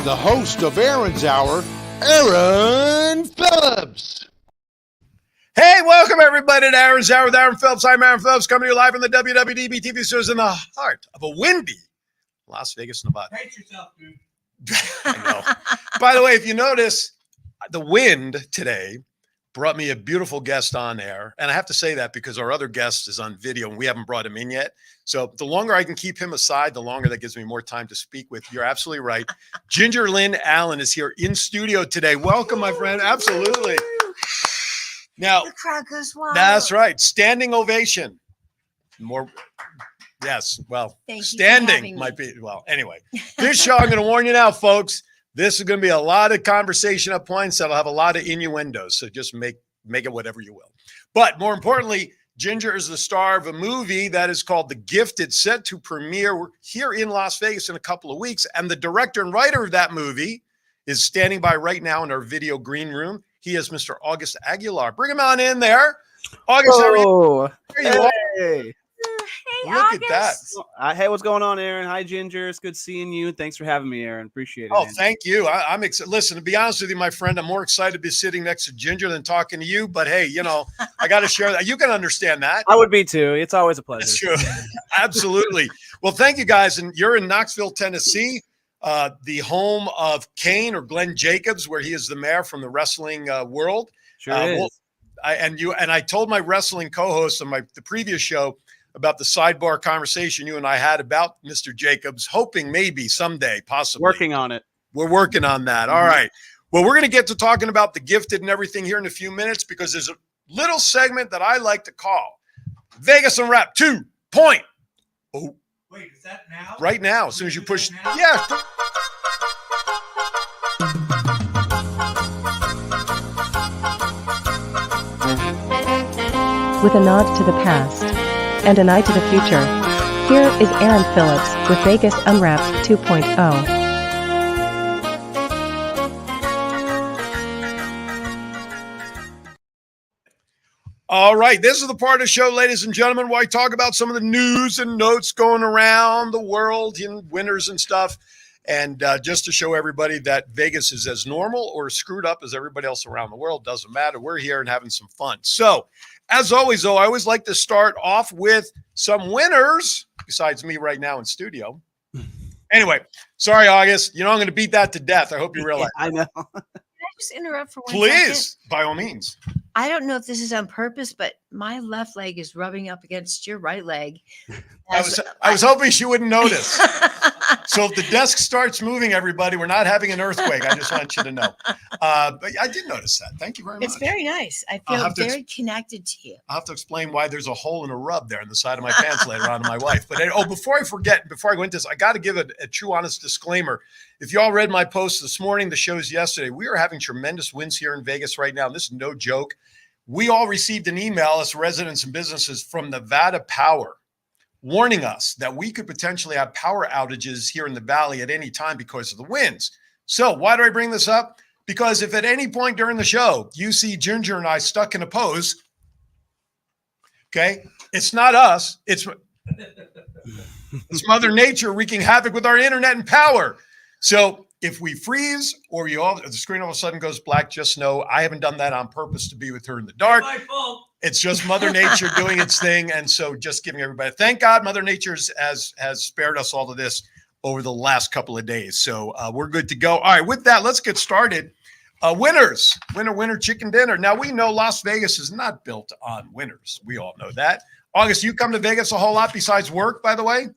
the host of Aaron's Hour, Aaron Phillips. Hey, welcome everybody to Aaron's Hour with Aaron Phillips. I'm Aaron Phillips, coming to you live from the WWDB TV studios in the heart of a windy Las Vegas, Nevada. Hate yourself, dude. I know. By the way, if you notice, the wind today brought me a beautiful guest on air. And I have to say that because our other guest is on video and we haven't brought him in yet. So the longer I can keep him aside, the longer that gives me more time to speak with. You're absolutely right. Ginger Lynn Allen is here in studio today. Welcome, my friend. Absolutely. Now, the crowd goes wild. That's right. Standing ovation. More. Yes. Well, standing might be. Well, anyway, this show, I'm going to warn you now, folks. This is going to be a lot of conversation up points that'll have a lot of innuendos. So just make it whatever you will. But more importantly, Ginger is the star of a movie that is called The Gifted, set to premiere here in Las Vegas in a couple of weeks. And the director and writer of that movie is standing by right now in our video green room. He is Mr. August Aguilar. Bring him on in there. August, how are you? There you are. Hey. Hey, Look August. at that. Hey, what's going on, Aaron? Hi, Ginger. It's good seeing you. Thanks for having me, Aaron. Appreciate it. Oh, man. thank you. I'm excited. Listen, to be honest with you, my friend, I'm more excited to be sitting next to Ginger than talking to you. But hey, you know, I got to share that. You can understand that. I would be too. It's always a pleasure. That's true. Absolutely. Well, thank you guys. And you're in Knoxville, Tennessee, the home of Kane or Glenn Jacobs, where he is the mayor from the wrestling world. Sure is. I told my wrestling co-host on the previous show about the sidebar conversation you and I had about Mr. Jacobs, hoping maybe someday, possibly. Working on it. We're working on that. All right. Well, we're going to get to talking about The Gifted and everything here in a few minutes because there's a little segment that I like to call Vegas Unwrapped 2.0. Oh, wait, is that now? Right now, as soon as you push. Now? Yeah. With a nod to the past and an eye to the future, here is Aaron Phillips with Vegas Unwrapped 2.0. All right. This is the part of the show, ladies and gentlemen, where I talk about some of the news and notes going around the world and winners and stuff. And just to show everybody that Vegas is as normal or screwed up as everybody else around the world. Doesn't matter. We're here and having some fun. So, as always, though, I always like to start off with some winners, besides me right now in studio. Anyway, sorry, August. You know I'm going to beat that to death. I hope you realize I know. Can I just interrupt for 1 Please, second? by all means. I don't know if this is on purpose, but my left leg is rubbing up against your right leg. I was hoping she wouldn't notice. So if the desk starts moving, everybody, we're not having an earthquake. I just want you to know. But I did notice that. Thank you very much. It's very nice. I I'll feel have to very connected to you. I'll have to explain why there's a hole and a rub there in the side of my pants later on to my wife. But before I forget, before I go into this, I got to give a true, honest disclaimer. If you all read my post this morning, the shows yesterday, we are having tremendous wins here in Vegas right now. And this is no joke. We all received an email as residents and businesses from Nevada Power warning us that we could potentially have power outages here in the valley at any time because of the winds. So why do I bring this up? Because if at any point during the show you see Ginger and I stuck in a pose, okay, it's not us. It's Mother Nature wreaking havoc with our internet and power. So if we freeze or the screen all of a sudden goes black, just know I haven't done that on purpose to be with her in the dark. My fault. It's just Mother Nature doing its thing. And so just giving everybody, thank God Mother Nature has spared us all of this over the last couple of days. So we're good to go. All right, with that, let's get started. Winners, winner, chicken dinner. Now we know Las Vegas is not built on winners. We all know that. August, you come to Vegas a whole lot besides work, by the way?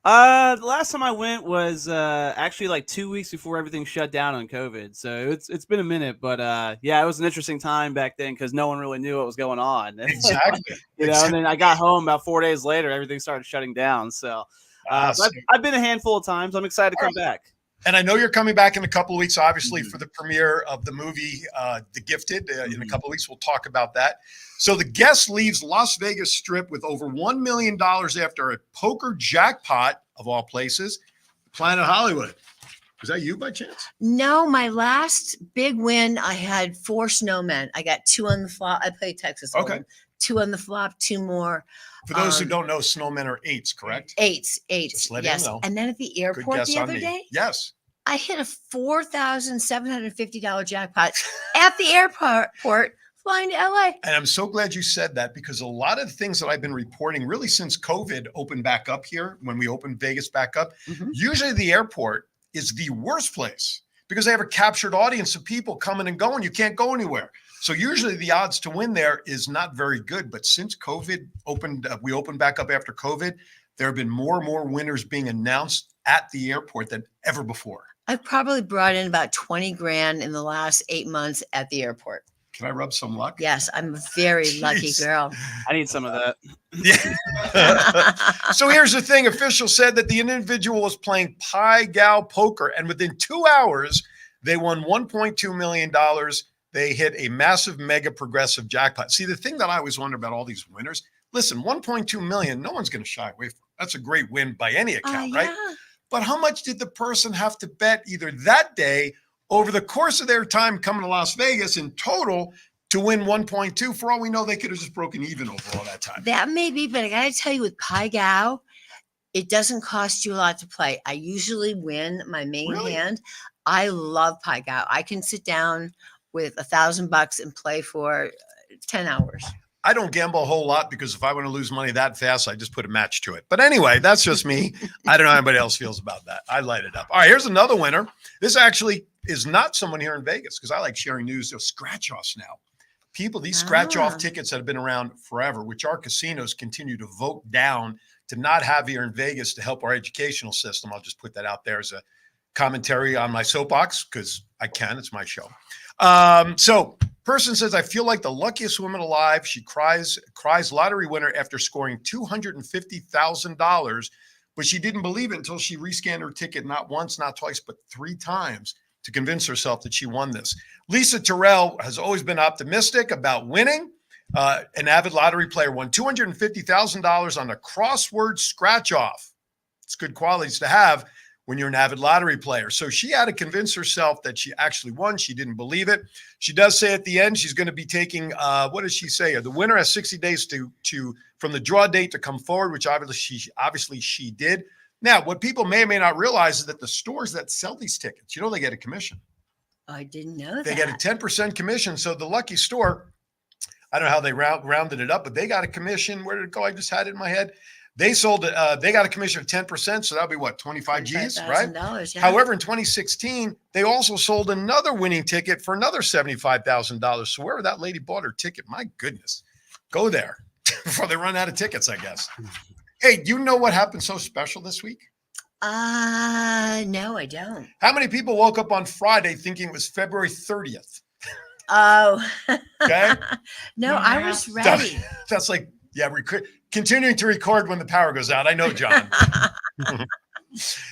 The last time I went was actually like 2 weeks before everything shut down on COVID. So it's been a minute, but yeah, it was an interesting time back then because no one really knew what was going on. Exactly. And then I got home about 4 days later, everything started shutting down. So I've been a handful of times. I'm excited to come back. And I know you're coming back in a couple of weeks, obviously, for the premiere of the movie The Gifted. In a couple of weeks, we'll talk about that. So the guest leaves Las Vegas Strip with over $1 million after a poker jackpot, of all places, Planet Hollywood. Was that you by chance? No, my last big win, I had 4 snowmen. I got 2 on the flop. I played Texas Hold'em. Okay. 2 on the flop, 2 more. For those who don't know, snowmen are 8s, correct? 8s. Just letting you Yes. know. And then at the Good airport guess the on other me. day, Yes. I hit a $4,750 jackpot at the airport flying to LA. And I'm so glad you said that, because a lot of the things that I've been reporting really since COVID opened back up here, when we opened Vegas back up, usually the airport is the worst place because they have a captured audience of people coming and going. You can't go anywhere. So usually the odds to win there is not very good. But since COVID opened, we opened back up after COVID, there have been more and more winners being announced at the airport than ever before. I've probably brought in about 20 grand in the last 8 months at the airport. Can I rub some luck? Yes, I'm a very lucky Jeez. girl. I need some of that. Yeah. So here's the thing. Officials said that the individual was playing Pai Gow poker, and within 2 hours, they won $1.2 million. They hit a massive mega progressive jackpot. See, the thing that I always wonder about all these winners, listen, 1.2 million, no one's going to shy away from. That's a great win by any account, right? Yeah. But how much did the person have to bet either that day, over the course of their time coming to Las Vegas in total, to win 1.2? For all we know, they could have just broken even over all that time. That may be, but I got to tell you, with Pai Gow, it doesn't cost you a lot to play. I usually win my main Really? hand. I love Pai Gow. I can sit down with $1,000 and play for 10 hours. I don't gamble a whole lot because if I want to lose money that fast, I just put a match to it. But anyway, that's just me. I don't know how anybody else feels about that. I light it up. All right, here's another winner. This actually is not someone here in Vegas, because I like sharing news. They're scratch-offs now. People, these scratch-off tickets that have been around forever, which our casinos continue to vote down to not have here in Vegas to help our educational system. I'll just put that out there as a commentary on my soapbox, because I can. It's my show. So person says, I feel like the luckiest woman alive. She cries lottery winner after scoring $250,000, but she didn't believe it until she rescanned her ticket not once, not twice, but 3 times to convince herself that she won this. Lisa Terrell has always been optimistic about winning. An avid lottery player won $250,000 on a crossword scratch off. It's good qualities to have when you're an avid lottery player. So she had to convince herself that she actually won. She didn't believe it. She does say at the end, she's going to be taking, what does she say? The winner has 60 days to from the draw date to come forward, which obviously she did. Now, what people may or may not realize is that the stores that sell these tickets, they get a commission. I didn't know They that. get a 10% commission. So the lucky store, I don't know how they rounded it up, but they got a commission. Where did it go? I just had it in my head. They sold it. They got a commission of 10%. So that'll be what, 25 G's, right? $25,000, yeah. However, in 2016, they also sold another winning ticket for another $75,000. So wherever that lady bought her ticket, my goodness, go there before they run out of tickets, I guess. Hey, do you know what happened so special this week? No, I don't. How many people woke up on Friday thinking it was February 30th? Oh, Okay. no, I was ready. That's like, yeah, continuing to record when the power goes out. I know, John.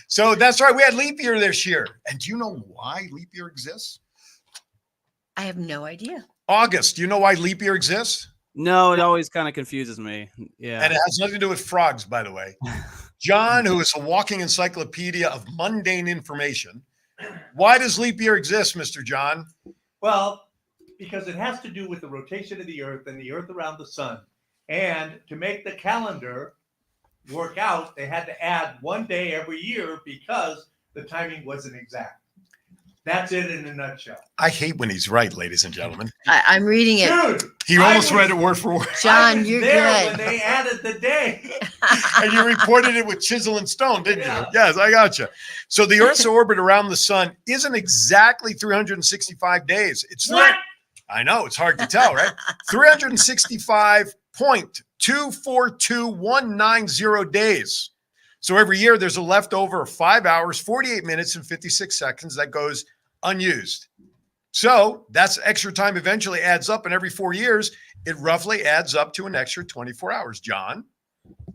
So that's right. We had leap year this year. And do you know why leap year exists? I have no idea. August. Do you know why leap year exists? No, it always kind of confuses me. Yeah. And it has nothing to do with frogs, by the way. John, who is a walking encyclopedia of mundane information. Why does leap year exist, Mr. John? Well, because it has to do with the rotation of the earth and the earth around the sun. And to make the calendar work out, they had to add 1 day every year because the timing wasn't exact. That's it in a nutshell. I hate when he's right, ladies and gentlemen. I'm reading it. Dude, He almost read it word for word. I John, was you're there good. when they added the day. And you reported it with chisel and stone, didn't Yeah. you? Yes, I got you. So the Earth's orbit around the sun isn't exactly 365 days. It's What? I know, it's hard to tell, right? 365.242190 days. So every year there's a leftover of 5 hours, 48 minutes, and 56 seconds that goes unused. So that's extra time eventually adds up, and every 4 years, it roughly adds up to an extra 24 hours. John?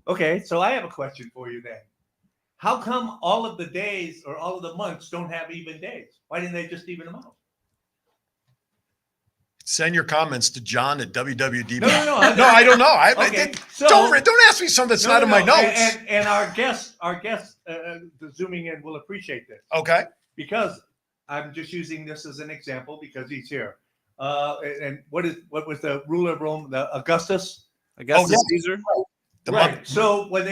Okay, so I have a question for you then. How come all of the days or all of the months don't have even days? Why didn't they just even them out? Send your comments to John at WWD. No. No, I don't know. I Okay, don't ask me something that's not in my notes. And our guests, zooming in will appreciate this Okay. because I'm just using this as an example because he's here. And what was the ruler of Rome? The Augustus. Augustus yeah. Caesar. The Right. month- So when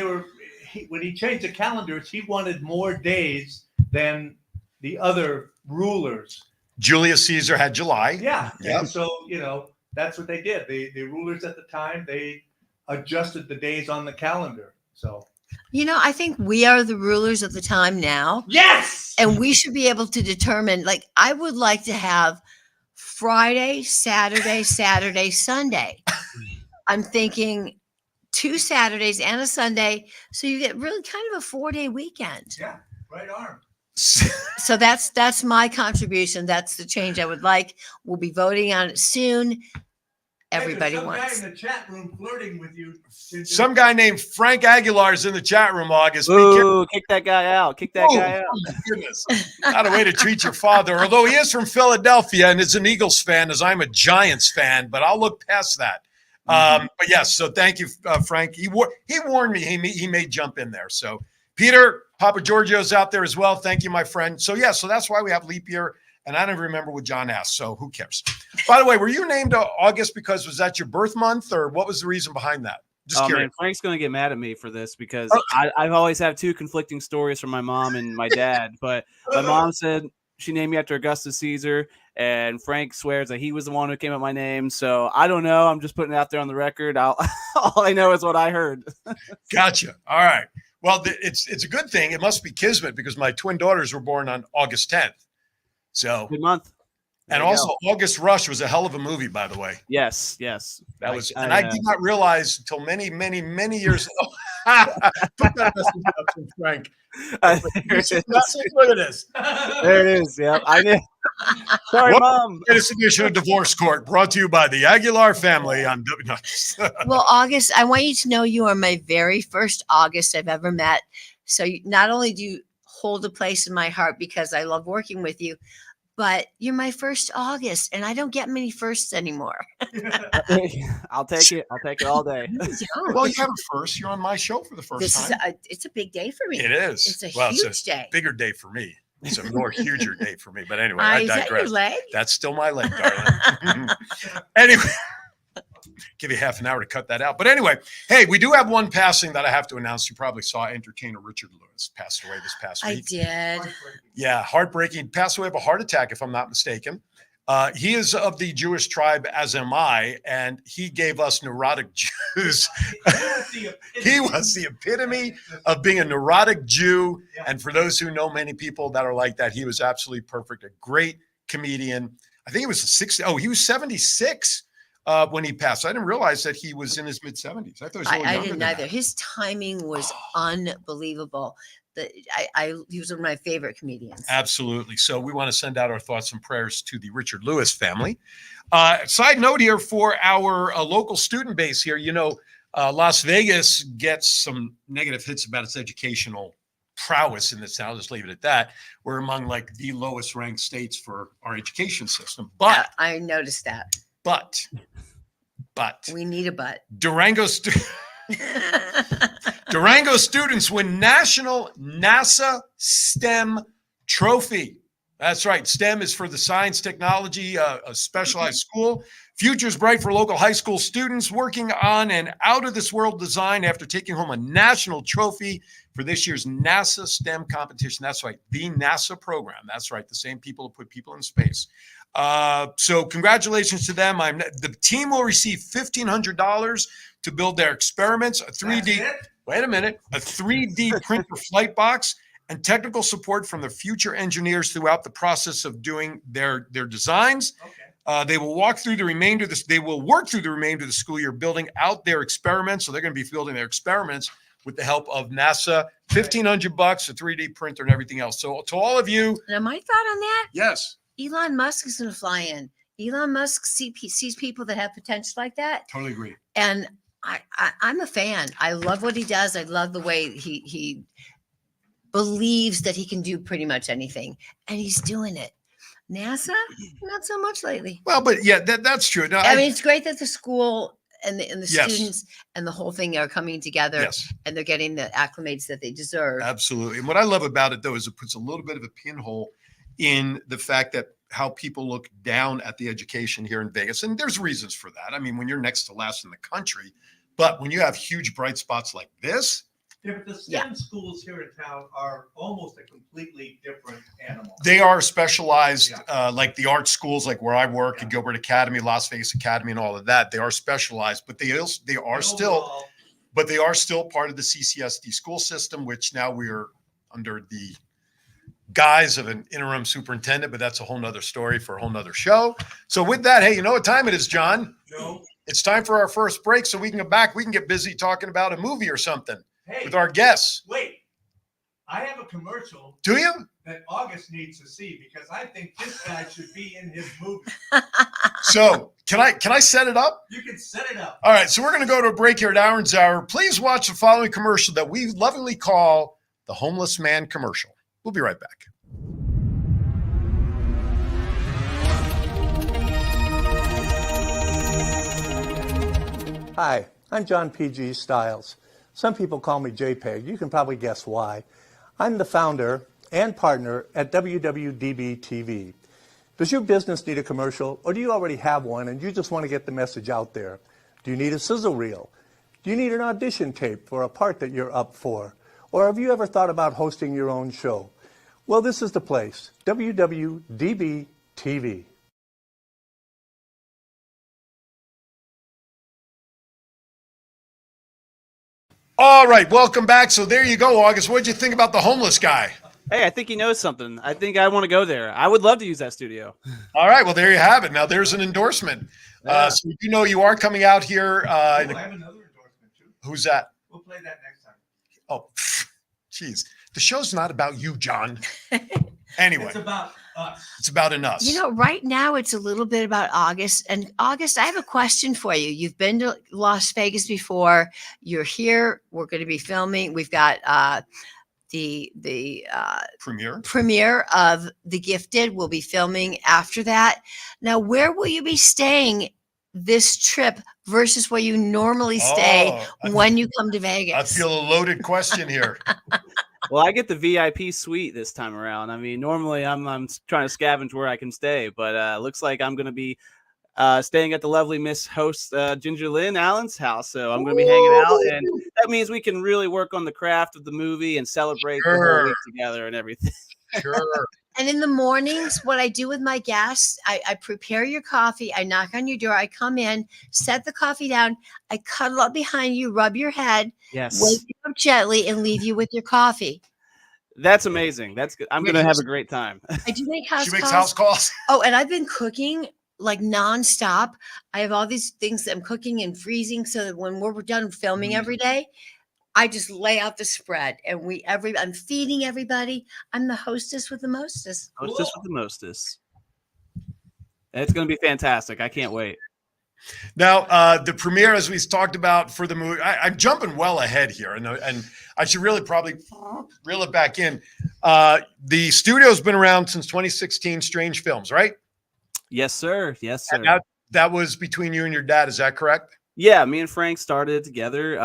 he changed the calendars, he wanted more days than the other rulers. Julius Caesar had July. Yeah. Yep. And so, that's what they did. The rulers at the time, they adjusted the days on the calendar. So, I think we are the rulers of the time now. yes. And we should be able to determine, like, I would like to have Friday, Saturday, Sunday. I'm thinking 2 Saturdays and a Sunday. So you get really kind of a 4-day weekend. Yeah. Right arm. So that's my contribution. That's the change I would like. We'll be voting on it soon. Everybody Some wants. guy in the chat room flirting with you. Some guy named Frank Aguilar is in the chat room, August. Be careful. Ooh, kick that guy out. Kick that guy out. Oh, my goodness. Not a way to treat your father. Although he is from Philadelphia and is an Eagles fan, as I'm a Giants fan, but I'll look past that. But yes, so thank you, Frank. He warned me he may jump in there. So Peter, Papa Giorgio's out there as well. Thank you, my friend. So yeah, so that's why we have leap year. And I don't remember what John asked, so who cares? By the way, were you named August because was that your birth month, or what was the reason behind that? Just Oh curious. man, Frank's gonna get mad at me for this because I've always had 2 conflicting stories from my mom and my dad. But my mom said she named me after Augustus Caesar, and Frank swears that he was the one who came up with my name. So I don't know. I'm just putting it out there on the record. All I know is what I heard. Gotcha. All right. Well, it's a good thing. It must be kismet because my twin daughters were born on August 10th. So, Good month. There and you also go. August Rush was a hell of a movie, by the way. Yes. That was, and I did not realize until many, many, many years ago. Put that message up to Frank. There it is. Look at this. There it is. Yep. I knew. Sorry, What? Mom. Latest edition of Divorce Court brought to you by the Aguilar family on Well, August, I want you to know you are my very first August I've ever met. So not only do you hold a place in my heart because I love working with you, but you're my first August, and I don't get many firsts anymore. I'll take it. I'll take it all day. Well, you have a first. You're on my show for the first This is time. it's a big day for me. It is. It's a Well, huge it's a day. bigger day for me. It's a more huger day for me. But anyway, Is I that your digress. leg? That's still my leg, darling. Anyway, give you half an hour to cut that out. But anyway, hey, we do have one passing that I have to announce. You probably saw entertainer Richard Lewis passed away this past I week. did. Yeah, heartbreaking. Passed away of a heart attack, if I'm not mistaken. He is of the Jewish tribe, as am I, and he gave us neurotic Jews. He was the epitome of being a neurotic Jew. And for those who know many people that are like that, he was absolutely perfect. A great comedian. I think he was 60. Oh, he was 76 when he passed. I didn't realize that he was in his mid 70s. I thought he was a little I younger didn't than either. that. His timing was unbelievable. He was one of my favorite comedians. Absolutely. So we want to send out our thoughts and prayers to the Richard Lewis family. Side note here for our local student base here, Las Vegas gets some negative hits about its educational prowess in this town. I'll just leave it at that. We're among like the lowest ranked states for our education system. But I noticed that. But We need a butt. Durango students win National NASA STEM Trophy. That's right. STEM is for the science, technology, a specialized school. Future's bright for local high school students working on an out-of-this-world design after taking home a national trophy for this year's NASA STEM competition. That's right. The NASA program. That's right. The same people who put people in space. So congratulations to them. The team will receive $1,500 to build their experiments, a 3D printer flight box, and technical support from the future engineers throughout the process of doing their designs. Okay. They will work through the remainder of the school year building out their experiments. So they're going to be building their experiments with the help of NASA. $1,500, a 3D printer, and everything else. So to all of you, Now, my thought on that, yes, Elon Musk is going to fly in. Elon Musk sees people that have potential like that. totally agree. And I'm a fan. I love what he does. I love the way he believes that he can do pretty much anything. And he's doing it. NASA, not so much lately. Well, but yeah, that's true. No, I mean, it's great that the school and the Yes. students and the whole thing are coming together yes. and they're getting the acclimates that they deserve. Absolutely. And what I love about it, though, is it puts a little bit of a pinhole in the fact that how people look down at the education here in Vegas. And there's reasons for that. I mean, when you're next to last in the country, but when you have huge bright spots like this, Yeah, but the STEM schools here in town are almost a completely different animal. They are specialized, Yeah. like the art schools, like where I work at Gilbert Academy, Las Vegas Academy, and all of that. They are specialized, but they are still, but they are still part of the CCSD school system, which now we are under the guise of an interim superintendent, but that's a whole nother story for a whole nother show. So with that, hey, you know what time it is, John? No. It's time for our first break so we can go back. We can get busy talking about a movie or something Hey, with our guests. wait. I have a commercial Do you? that August needs to see because I think this guy should be in his movie. So can I set it up? You can set it up. All right, so we're going to go to a break here at Aaron's Hour. Please watch the following commercial that we lovingly call the Homeless Man commercial. We'll be right back. Hi, I'm John P.G. Stiles. Some people call me JPEG. You can probably guess why. I'm the founder and partner at WWDB TV. Does your business need a commercial, or do you already have one and you just want to get the message out there? Do you need a sizzle reel? Do you need an audition tape for a part that you're up for? Or have you ever thought about hosting your own show? Well, this is the place, WWDB TV. All right, welcome back. So there you go, August. What did you think about the homeless guy? Hey, I think he knows something. I think I want to go there. I would love to use that studio. All right, well, there you have it. Now there's an endorsement. Yeah. So you know you are coming out here. I have another endorsement too. Who's that? We'll play that next time. Oh, geez. The show's not about you, John. Anyway, It's about us. it's about an us. You know, right now it's a little bit about August. And August, I have a question for you. You've been to Las Vegas before. You're here. We're going to be filming. We've got the premiere. of The Gifted. We'll be filming after that. Now, where will you be staying this trip versus where you normally stay Oh, when you come to I Vegas? feel a loaded question here. Well, I get the VIP suite this time around. I mean, normally I'm trying to scavenge where I can stay, but looks like I'm going to be staying at the lovely Miss Host Ginger Lynn Allen's house. So I'm going to be hanging out, and that means we can really work on the craft of the movie and celebrate the whole Sure. week together and everything. Sure. And in the mornings, what I do with my guests, I prepare your coffee. I knock on your door. I come in, set the coffee down. I cuddle up behind you, rub your head, Yes, wake you up gently, and leave you with your coffee. that's amazing. That's good. I'm going to have a great time. I do make house She makes calls. house calls. Oh, and I've been cooking like nonstop. I have all these things that I'm cooking and freezing so that when we're done filming every day, I just lay out the spread and I'm feeding everybody. I'm the hostess with the mostest. Hostess with the mostest. It's going to be fantastic. I can't wait. Now, the premiere, as we talked about for the movie, I'm jumping well ahead here, and I should really probably reel it back in. The studio's been around since 2016, Strange Films, right? Yes, sir. Yes, sir. And that was between you and your dad. Is that correct? Yeah, me and Frank started it together.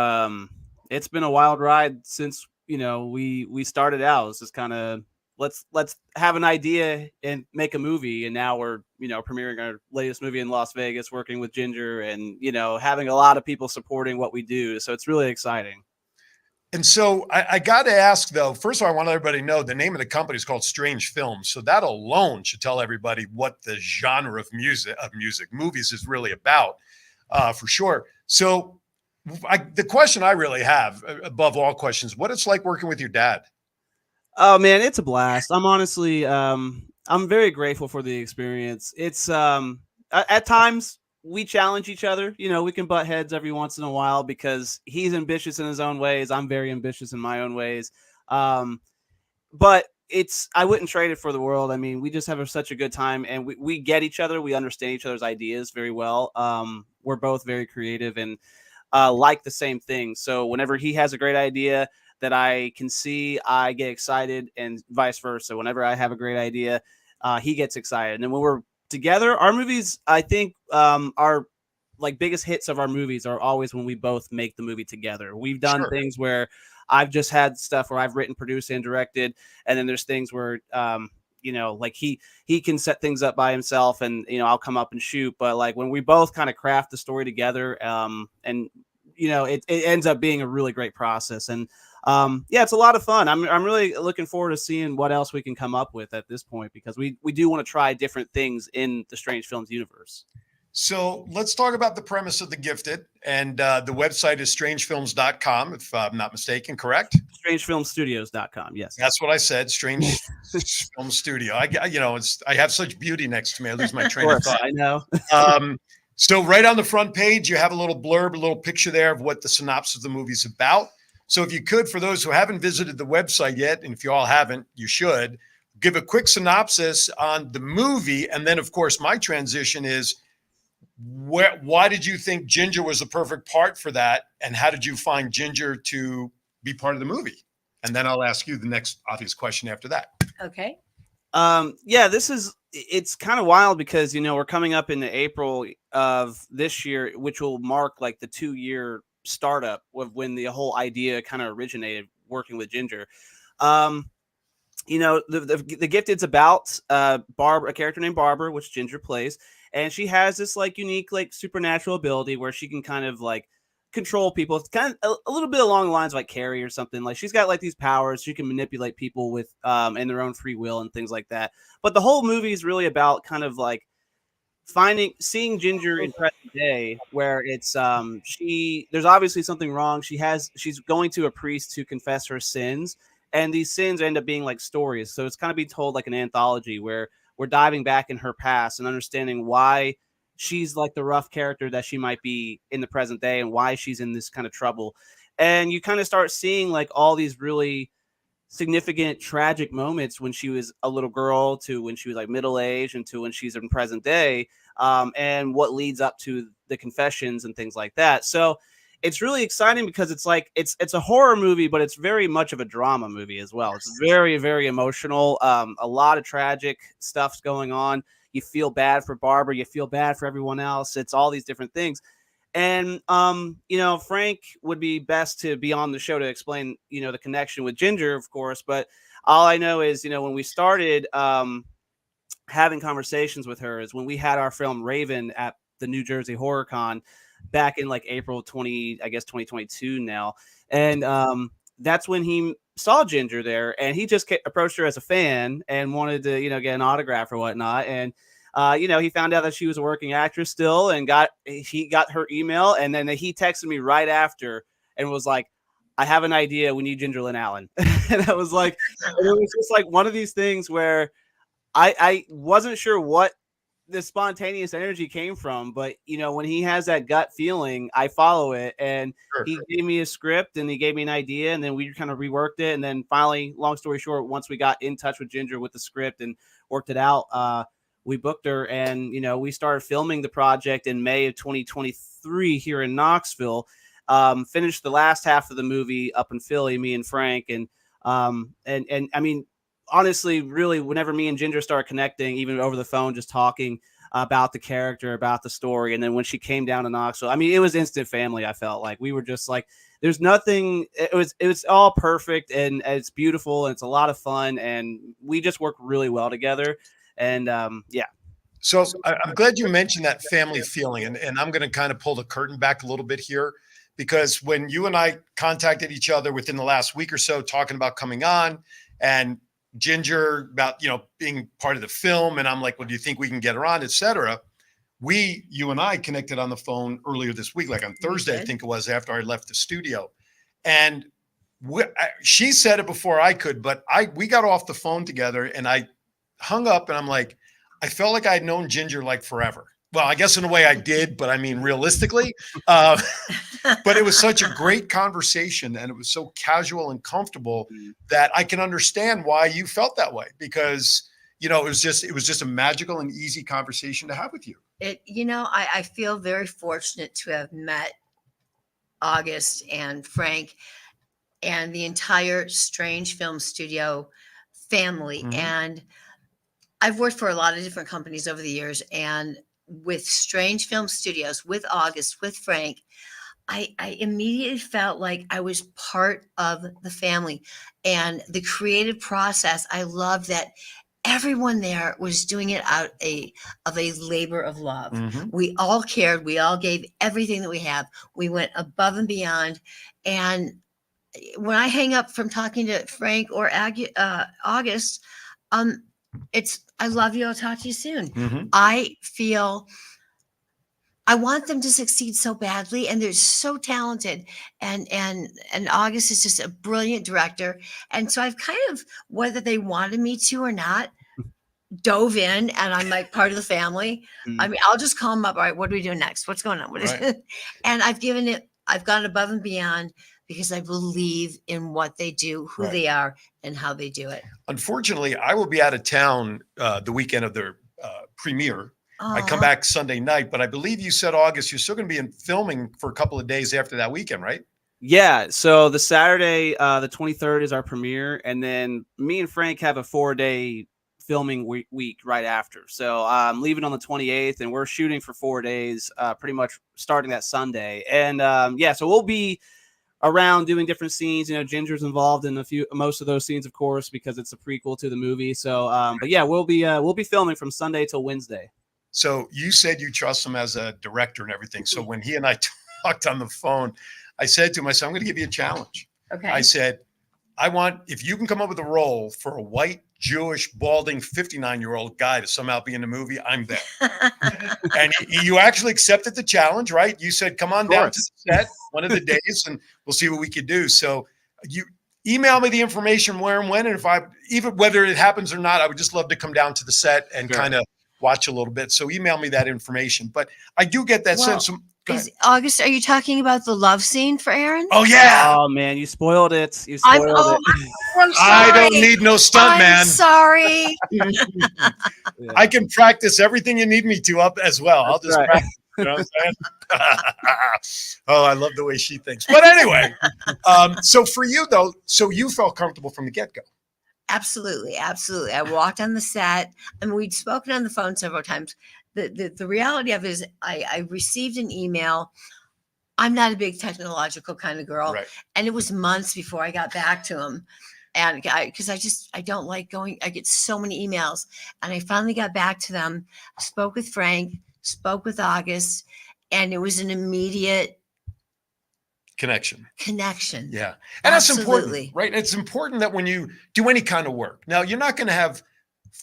It's been a wild ride since we started out. It's just kind of let's have an idea and make a movie, and now we're premiering our latest movie in Las Vegas, working with Ginger, and having a lot of people supporting what we do. So it's really exciting. And so I got to ask, though, first of all, I want everybody to know the name of the company is called Strange Films. So that alone should tell everybody what the genre of movies is really about, for sure. So the question I really have, above all questions, what it's like working with your dad. Oh man, it's a blast. I'm honestly, I'm very grateful for the experience. It's at times we challenge each other. We can butt heads every once in a while because he's ambitious in his own ways. I'm very ambitious in my own ways. But I wouldn't trade it for the world. I mean, we just have such a good time, and we get each other. We understand each other's ideas very well. We're both very creative and like the same thing. So whenever he has a great idea that I can see, I get excited, and vice versa. Whenever I have a great idea, he gets excited. And then when we're together, our movies, I think, our like biggest hits of our movies are always when we both make the movie together. We've done things where I've just had stuff where I've written, produced, and directed, and then there's things where like he can set things up by himself, and I'll come up and shoot. But like when we both kind of craft the story together, and it ends up being a really great process. And Yeah, it's a lot of fun. I'm really looking forward to seeing what else we can come up with at this point, because we do want to try different things in the Strange Films universe. So let's talk about the premise of The Gifted. And the website is strangefilms.com, if I'm not mistaken, correct? Strangefilmstudios.com. Yes. That's what I said. Strange Film Studio. I have such beauty next to me. I lose my train of thought. I know. So right on the front page, you have a little blurb, a little picture there of what the synopsis of the movie is about. So if you could, for those who haven't visited the website yet, and if you all haven't, you should, give a quick synopsis on the movie. And then, of course, my transition is, why did you think Ginger was the perfect part for that? And how did you find Ginger to be part of the movie? And then I'll ask you the next obvious question after that. Okay. Yeah, it's kind of wild because, we're coming up into April of this year, which will mark like the 2-year startup of when the whole idea kind of originated working with Ginger. The Gifted's about Barbara, a character named Barbara, which Ginger plays. And she has this like unique, like supernatural ability where she can kind of like control people. It's kind of a little bit along the lines of like Carrie or something. Like she's got like these powers. She can manipulate people with and their own free will and things like that. But the whole movie is really about kind of like seeing Ginger in present day, where it's there's obviously something wrong. She's going to a priest to confess her sins, and these sins end up being like stories. So it's kind of being told like an anthology where we're diving back in her past and understanding why she's like the rough character that she might be in the present day and why she's in this kind of trouble. And you kind of start seeing like all these really significant tragic moments when she was a little girl to when she was like middle-aged and to when she's in present day, and what leads up to the confessions and things like that. So it's really exciting because it's like it's a horror movie, but it's very much of a drama movie as well. It's very, very emotional. A lot of tragic stuff's going on. You feel bad for Barbara. You feel bad for everyone else. It's all these different things. And Frank would be best to be on the show to explain, the connection with Ginger, of course. But all I know is, when we started having conversations with her is when we had our film Raven at the New Jersey Horror Con back in like April 2022 now. And that's when he saw Ginger there, and he just approached her as a fan and wanted to, get an autograph or whatnot. And, he found out that she was a working actress still, and he got her email. And then he texted me right after and was like, I have an idea. We need Ginger Lynn Allen. And I was like, it was just like one of these things where I wasn't sure what the spontaneous energy came from, but when he has that gut feeling, I follow it. And sure. He gave me a script and he gave me an idea, and then we kind of reworked it. And then finally, long story short, once we got in touch with Ginger with the script and worked it out, we booked her, and we started filming the project in May of 2023 here in Knoxville. Finished the last half of the movie up in Philly, me and Frank, and I mean, honestly, really, whenever me and Ginger started connecting, even over the phone, just talking about the character, about the story, and then when she came down to Knoxville, I mean, it was instant family. I felt like we were just like, there's nothing. It was all perfect, and it's beautiful, and it's a lot of fun, and we just work really well together. And yeah. So I'm glad you mentioned that family feeling, and I'm going to kind of pull the curtain back a little bit here, because when you and I contacted each other within the last week or so, talking about coming on, and Ginger about, being part of the film. And I'm like, well, do you think we can get her on, et cetera? You and I connected on the phone earlier this week, like on Thursday, I think it was, after I left the studio. And she said it before I could, but we got off the phone together, and I hung up, and I'm like, I felt like I'd known Ginger like forever. Well, I guess in a way I did, but I mean, realistically, but it was such a great conversation, and it was so casual and comfortable that I can understand why you felt that way, because, it was just a magical and easy conversation to have with you. I feel very fortunate to have met August and Frank and the entire Strange Film Studio family. Mm-hmm. And I've worked for a lot of different companies over the years, and with Strange Film Studios, with August, with Frank, I immediately felt like I was part of the family and the creative process. I love that everyone there was doing it out of a labor of love. Mm-hmm. We all cared. We all gave everything that we have. We went above and beyond. And when I hang up from talking to Frank or August, it's I love you. I'll talk to you soon. Mhm. I feel I want them to succeed so badly, and they're so talented. And August is just a brilliant director, and so I've kind of, whether they wanted me to or not, dove in, and I'm like part of the family. I mean, I'll just call them up. All right, what are we doing next? What's going on? What is Right. it? And I've gone above and beyond because I believe in what they do, who Right. they are, and how they do it. Unfortunately, I will be out of town the weekend of their premiere. I come Aw. back Sunday night, but I believe you said, August, you're still going to be in filming for a couple of days after that weekend, right? Yeah, so the Saturday, the 23rd is our premiere, and then me and Frank have a 4-day filming week right after. So I'm leaving on the 28th, and we're shooting for 4 days, pretty much starting that Sunday. And yeah, so we'll be around doing different scenes. You know, Ginger's involved in most of those scenes, of course, because it's a prequel to the movie. So, but yeah, we'll be filming from Sunday till Wednesday. So you said you trust him as a director and everything. So when he and I talked on the phone, I said to him, I said, I'm going to give you a challenge. Okay. I said, if you can come up with a role for a white, Jewish, balding 59-year-old guy to somehow be in the movie, I'm there. And you actually accepted the challenge, right? You said, come on down to the set one of the days and we'll see what we could do. So you email me the information where and when, and even whether it happens or not, I would just love to come down to the set and kind of watch a little bit. So email me that information. But I do get that sense. August, are you talking about the love scene for Aaron? Oh yeah. Oh man, you spoiled it. You I'm spoiled it. I don't need no stunt man. Sorry. I can practice everything you need me to up as well. I'll just practice. You know what I'm saying? Oh, I love the way she thinks. But anyway, so for you though, so you felt comfortable from the get-go. Absolutely. Absolutely. I walked on the set, and we'd spoken on the phone several times. The reality of it is I received an email. I'm not a big technological kind of girl. Right. And it was months before I got back to him. And because I don't like going, I get so many emails. And I finally got back to them, spoke with Frank, spoke with August, and it was an immediate Connection. Yeah. And that's Absolutely. important, right? It's important that when you do any kind of work, now you're not going to have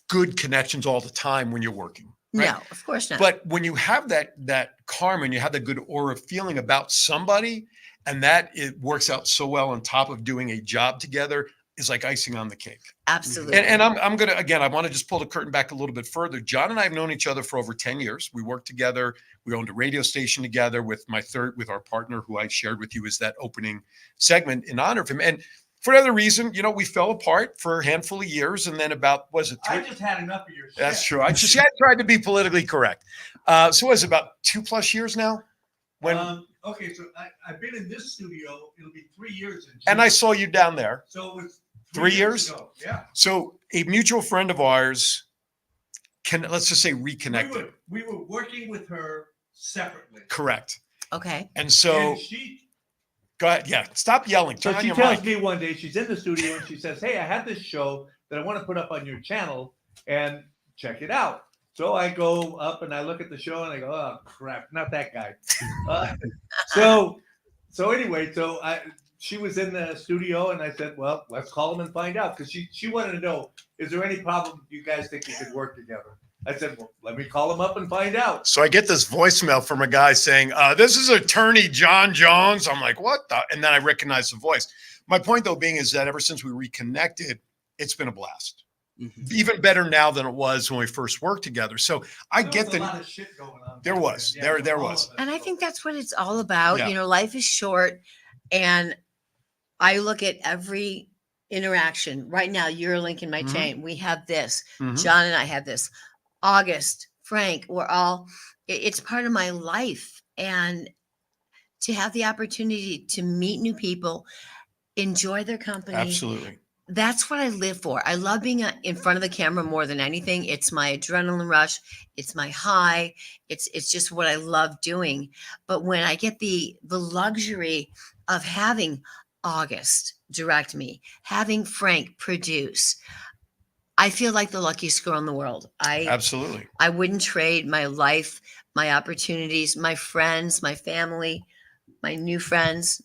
good connections all the time when you're working. Right? No, of course not. But when you have that karma and you have the good aura feeling about somebody, and that it works out so well on top of doing a job together, is like icing on the cake. Absolutely. And I'm gonna, again, I want to just pull the curtain back a little bit further. John and I have known each other for over 10 years. We worked together. We owned a radio station together with our partner, who I shared with you as that opening segment in honor of him. And for another reason, you know, we fell apart for a handful of years, and then I just had enough of your shit. That's true. I tried to be politically correct. So was it about 2+ years now? Okay, so I've been in this studio. It'll be 3 years. And I saw you down there. So it was 3 years ago. Yeah. So a mutual friend of ours let's just say reconnected. We were working with her separately. Correct. Okay. And so And she go ahead. Yeah. Stop yelling. So Turn on she your tells mic. me one day, she's in the studio and she says, hey, I have this show that I want to put up on your channel and check it out. So I go up and I look at the show and I go, oh crap, not that guy. So anyway, she was in the studio and I said, well, let's call him and find out, because she wanted to know, is there any problem you guys think you could work together? I said, well, let me call him up and find out. So I get this voicemail from a guy saying, this is attorney John Jones. I'm like, what the? And then I recognize the voice. My point though being is that ever since we reconnected, it's been a blast. Mm-hmm. Even better now than it was when we first worked together. So I get that. A lot of shit going on. There was. Yeah, there was. And I think that's what it's all about. Yeah. You know, life is short, and I look at every interaction. Right now, you're a link in my chain. We have this. John and I have this. August, Frank, it's part of my life. And to have the opportunity to meet new people, enjoy their company. Absolutely. That's what I live for. I love being in front of the camera more than anything. It's my adrenaline rush. It's my high. It's just what I love doing. But when I get the luxury of having August direct me, having Frank produce, I feel like the luckiest girl in the world. Absolutely. I wouldn't trade my life, my opportunities, my friends, my family, my new friends,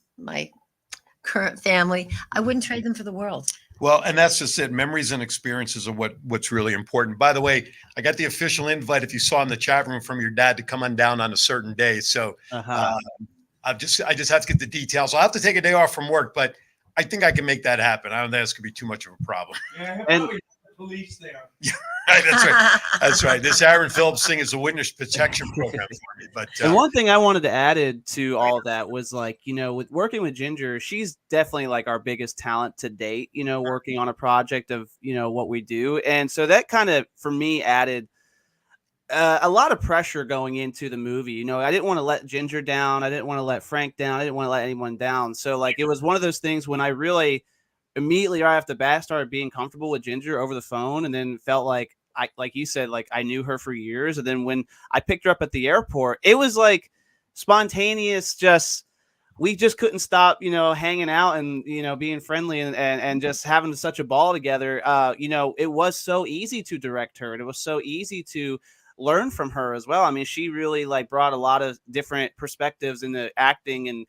current family. I wouldn't trade them for the world. Well, and that's just it. Memories and experiences are what's really important. By the way, I got the official invite, if you saw in the chat room, from your dad to come on down on a certain day. So I just have to get the details. I'll have to take a day off from work, but I think I can make that happen. I don't think it's going to be too much of a problem. Yeah, And- probably the police there. That's right. That's right. This Aaron Phillips thing is a witness protection program for me. But And one thing I wanted to add to all of that was like, you know, with working with Ginger, she's definitely like our biggest talent to date, you know, working on a project of, you know, what we do. And so that kind of, for me, added a lot of pressure going into the movie. You know, I didn't want to let Ginger down. I didn't want to let Frank down. I didn't want to let anyone down. So like, it was one of those things when I really immediately right off the bat started being comfortable with Ginger over the phone, and then felt like like you said, like I knew her for years. And then when I picked her up at the airport, it was like spontaneous, we just couldn't stop, you know, hanging out and, you know, being friendly and just having such a ball together. You know, it was so easy to direct her, and it was so easy to learn from her as well. I mean, she really like brought a lot of different perspectives into acting and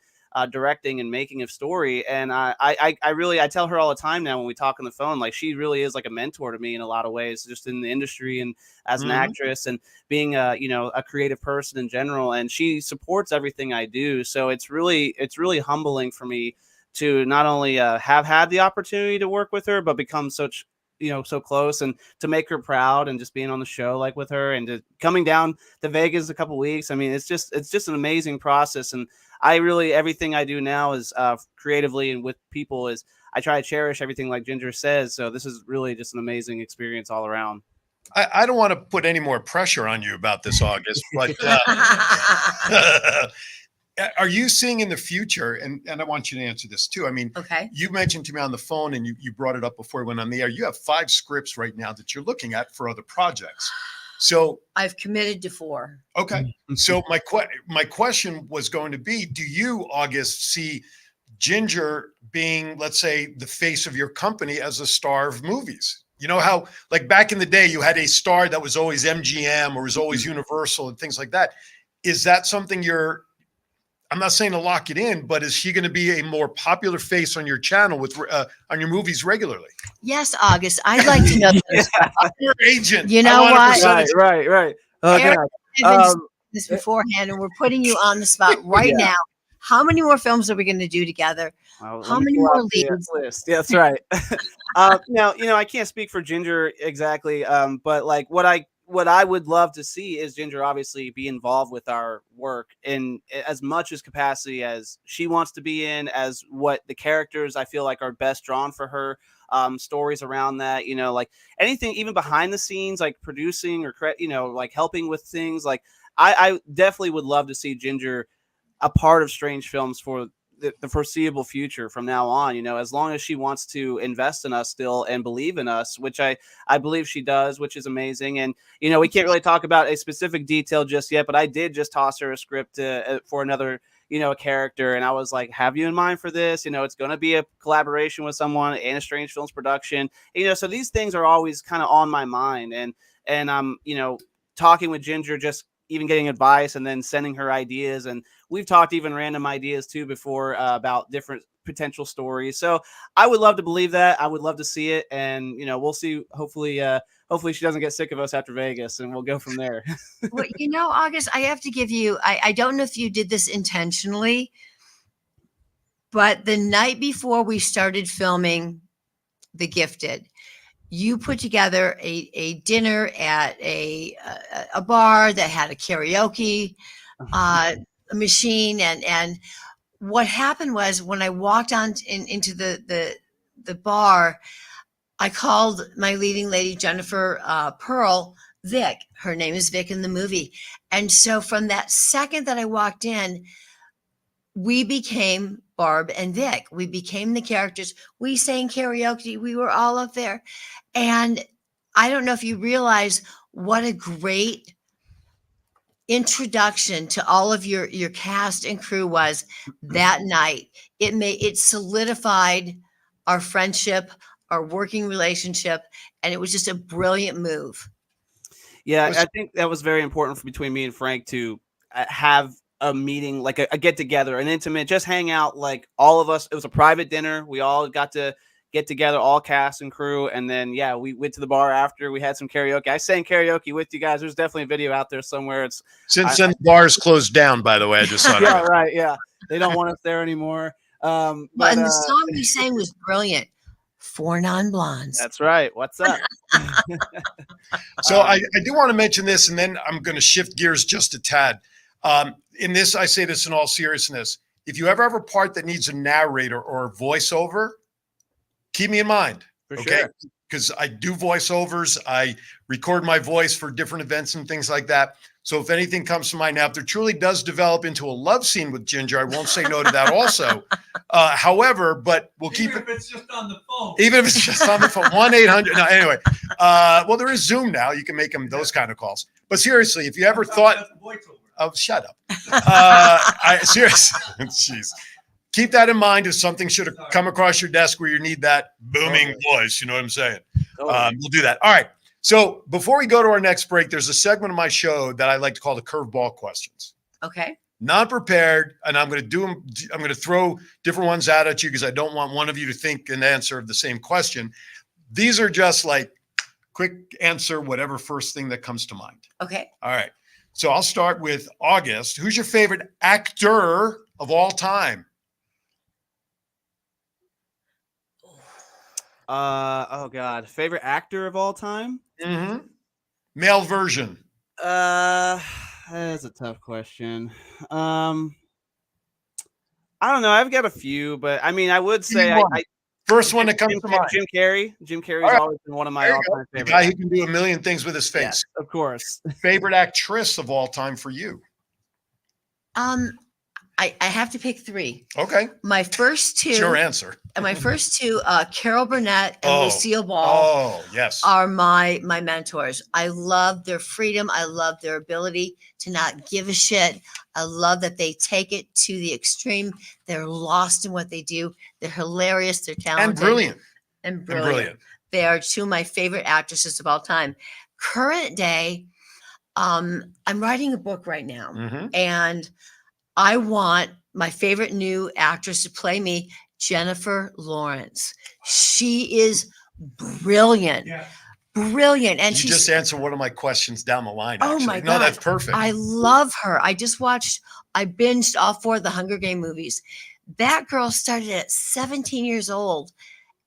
directing and making of story. And I really, I tell her all the time now when we talk on the phone, like she really is like a mentor to me in a lot of ways, just in the industry and as an actress and being a, you know, a creative person in general. And she supports everything I do. So it's really humbling for me to not only have had the opportunity to work with her, but become such, you know, so close, and to make her proud, and just being on the show like with her, and coming down to Vegas a couple weeks. I mean, it's just an amazing process. And I really, everything I do now is creatively and with people is I try to cherish everything like Ginger says. So this is really just an amazing experience all around. I don't want to put any more pressure on you about this, August, but are you seeing in the future, and I want you to answer this too. I mean, Okay. you mentioned to me on the phone, and you brought it up before we went on the air. You have 5 scripts right now that you're looking at for other projects. So, I've committed to 4. okay. So my question was going to be, do you, August, see Ginger being, let's say, the face of your company as a star of movies? You know how, like back in the day, you had a star that was always MGM or was always Universal and things like that. Is that something I'm not saying to lock it in, but is she going to be a more popular face on your channel with on your movies regularly? Yes, August. I'd like to know this. Your agent. You I know want a what? percentage. Right. Oh, Eric, God. I've been this beforehand, and we're putting you on the spot right Yeah. now. How many more films are we going to do together? Well, How let me many pull more out the, leads? list? Yeah, that's right. Now, you know, I can't speak for Ginger exactly, but like what I would love to see is Ginger obviously be involved with our work in as much as capacity as she wants to be in, as what the characters I feel like are best drawn for her, stories around that, you know, like anything, even behind the scenes, like producing or, you know, like helping with things. Like I definitely would love to see Ginger a part of Strange Films for the foreseeable future from now on, you know, as long as she wants to invest in us still and believe in us, which I believe she does, which is amazing. And, you know, we can't really talk about a specific detail just yet, but I did just toss her a script for another, you know, a character. And I was like, have you in mind for this? You know, it's going to be a collaboration with someone and a Strange Films production, you know, so these things are always kind of on my mind. And I'm, you know, talking with Ginger, just even getting advice and then sending her ideas. And we've talked even random ideas too before about different potential stories. So I would love to believe that. I would love to see it. And, you know, we'll see. Hopefully she doesn't get sick of us after Vegas, and we'll go from there. Well, you know, August, I have to give you, I don't know if you did this intentionally, but the night before we started filming The Gifted, you put together a dinner at a bar that had a karaoke machine, and what happened was when I walked into the bar, I called my leading lady, Jennifer Pearl, Vic. Her name is Vic in the movie. And so from that second that I walked in, we became Barb and Vic. We became the characters. We sang karaoke. We were all up there. And I don't know if you realize what a great introduction to all of your cast and crew was that night. It solidified our friendship, our working relationship, and it was just a brilliant move. Yeah, I think that was very important between me and Frank to have a meeting, like a get together, an intimate, just hang out, like all of us. It was a private dinner. We all got to get together, all cast and crew, and then we went to the bar after. We had some karaoke. I sang karaoke with you guys. There's definitely a video out there somewhere. It's Since the bars closed down, by the way, I just thought yeah, of it. right, yeah. They don't want us there anymore. And the song you sang was brilliant. Four Non-Blondes. That's right. What's up? So I do want to mention this, and then I'm going to shift gears just a tad. In this, I say this in all seriousness. If you ever have a part that needs a narrator or a voiceover, keep me in mind. For Okay. sure. Because I do voiceovers. I record my voice for different events and things like that. So if anything comes to mind now, if there truly does develop into a love scene with Ginger, I won't say no to that also. However, but we'll keep Even it. if it's just on the phone. Even if it's just on the phone, 1-800. No, anyway. Well, there is Zoom now. You can make them those kind of calls. But seriously, if you ever thought, That's the voiceover. oh, shut up. I seriously, jeez. Keep that in mind if something should have come across your desk where you need that booming voice. You know what I'm saying? We'll do that. All right. So before we go to our next break, there's a segment of my show that I like to call the curveball questions. Okay. Not prepared, and I'm going to do them. I'm going to throw different ones out at you because I don't want one of you to think an answer of the same question. These are just like quick answer, whatever first thing that comes to mind. Okay. All right. So I'll start with August. Who's your favorite actor of all time? Oh God, favorite actor of all time? Mm-hmm. Male version. That's a tough question. I don't know. I've got a few, but I mean, I would say First one that comes to mind. Jim Carrey. Jim Carrey's All right. always been one of my There you all-time go. The favorites. guy who can do a million things with his face. Yes, of course. Favorite actress of all time for you? I have to pick three. Okay. My first two. It's your answer. Carol Burnett and Oh. Lucille Ball. Oh, yes. Are my mentors. I love their freedom. I love their ability to not give a shit. I love that they take it to the extreme. They're lost in what they do. They're hilarious. They're talented. And brilliant. And brilliant. They are two of my favorite actresses of all time. Current day, I'm writing a book right now. Mhm. And I want my favorite new actress to play me, Jennifer Lawrence. She is brilliant. Yeah. Brilliant. And You she's just answered one of my questions down the line. Oh actually. my No, God. that's perfect. I love her. I binged all four of the Hunger Game movies. That girl started at 17 years old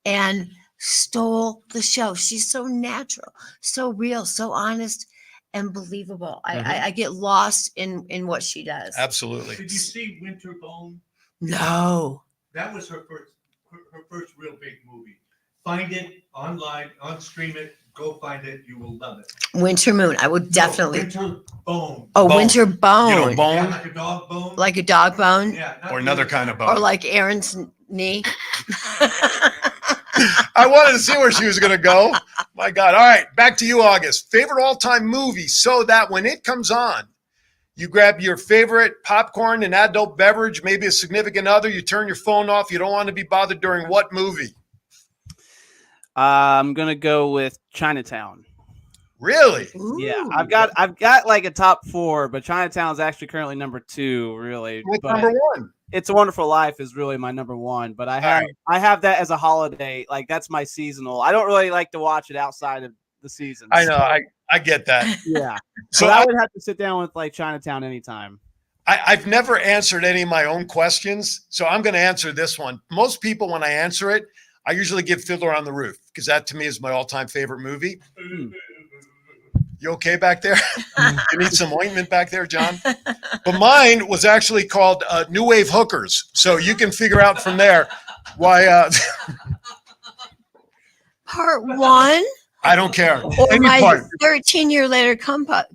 and stole the show. She's so natural, so real, so honest and believable. I get lost in what she does. Absolutely. Did you see Winterbone? No. That was her first real big movie. Find it online, stream it. Go find it. You will love it. Winter Moon. I would definitely. Winterbone. Oh, Bone. Winter Bone. You know, bone Yeah, like a dog bone. Like a dog bone. Yeah. not or another the kind of other bone. Or like Aaron's knee. I wanted to see where she was going to go. My God. All right. Back to you, August. Favorite all-time movie so that when it comes on, you grab your favorite popcorn and adult beverage, maybe a significant other. You turn your phone off. You don't want to be bothered during what movie? I'm gonna go with Chinatown. Really? Yeah, Ooh. I've got like a top 4, but Chinatown's actually currently number 2. Really, What's but number one? It's a Wonderful Life is really my number 1. But I have that as a holiday. Like that's my seasonal. I don't really like to watch it outside of the season. I know. So, I get that. yeah. So So I would have to sit down with like Chinatown anytime. I've never answered any of my own questions, so I'm going to answer this one. Most people, when I answer it, I usually give Fiddler on the Roof because that to me is my all-time favorite movie. You okay back there? You need some ointment back there, John? But mine was actually called New Wave Hookers, so you can figure out from there why. Part one. I don't care. Or Any my part. 13-year later comeback.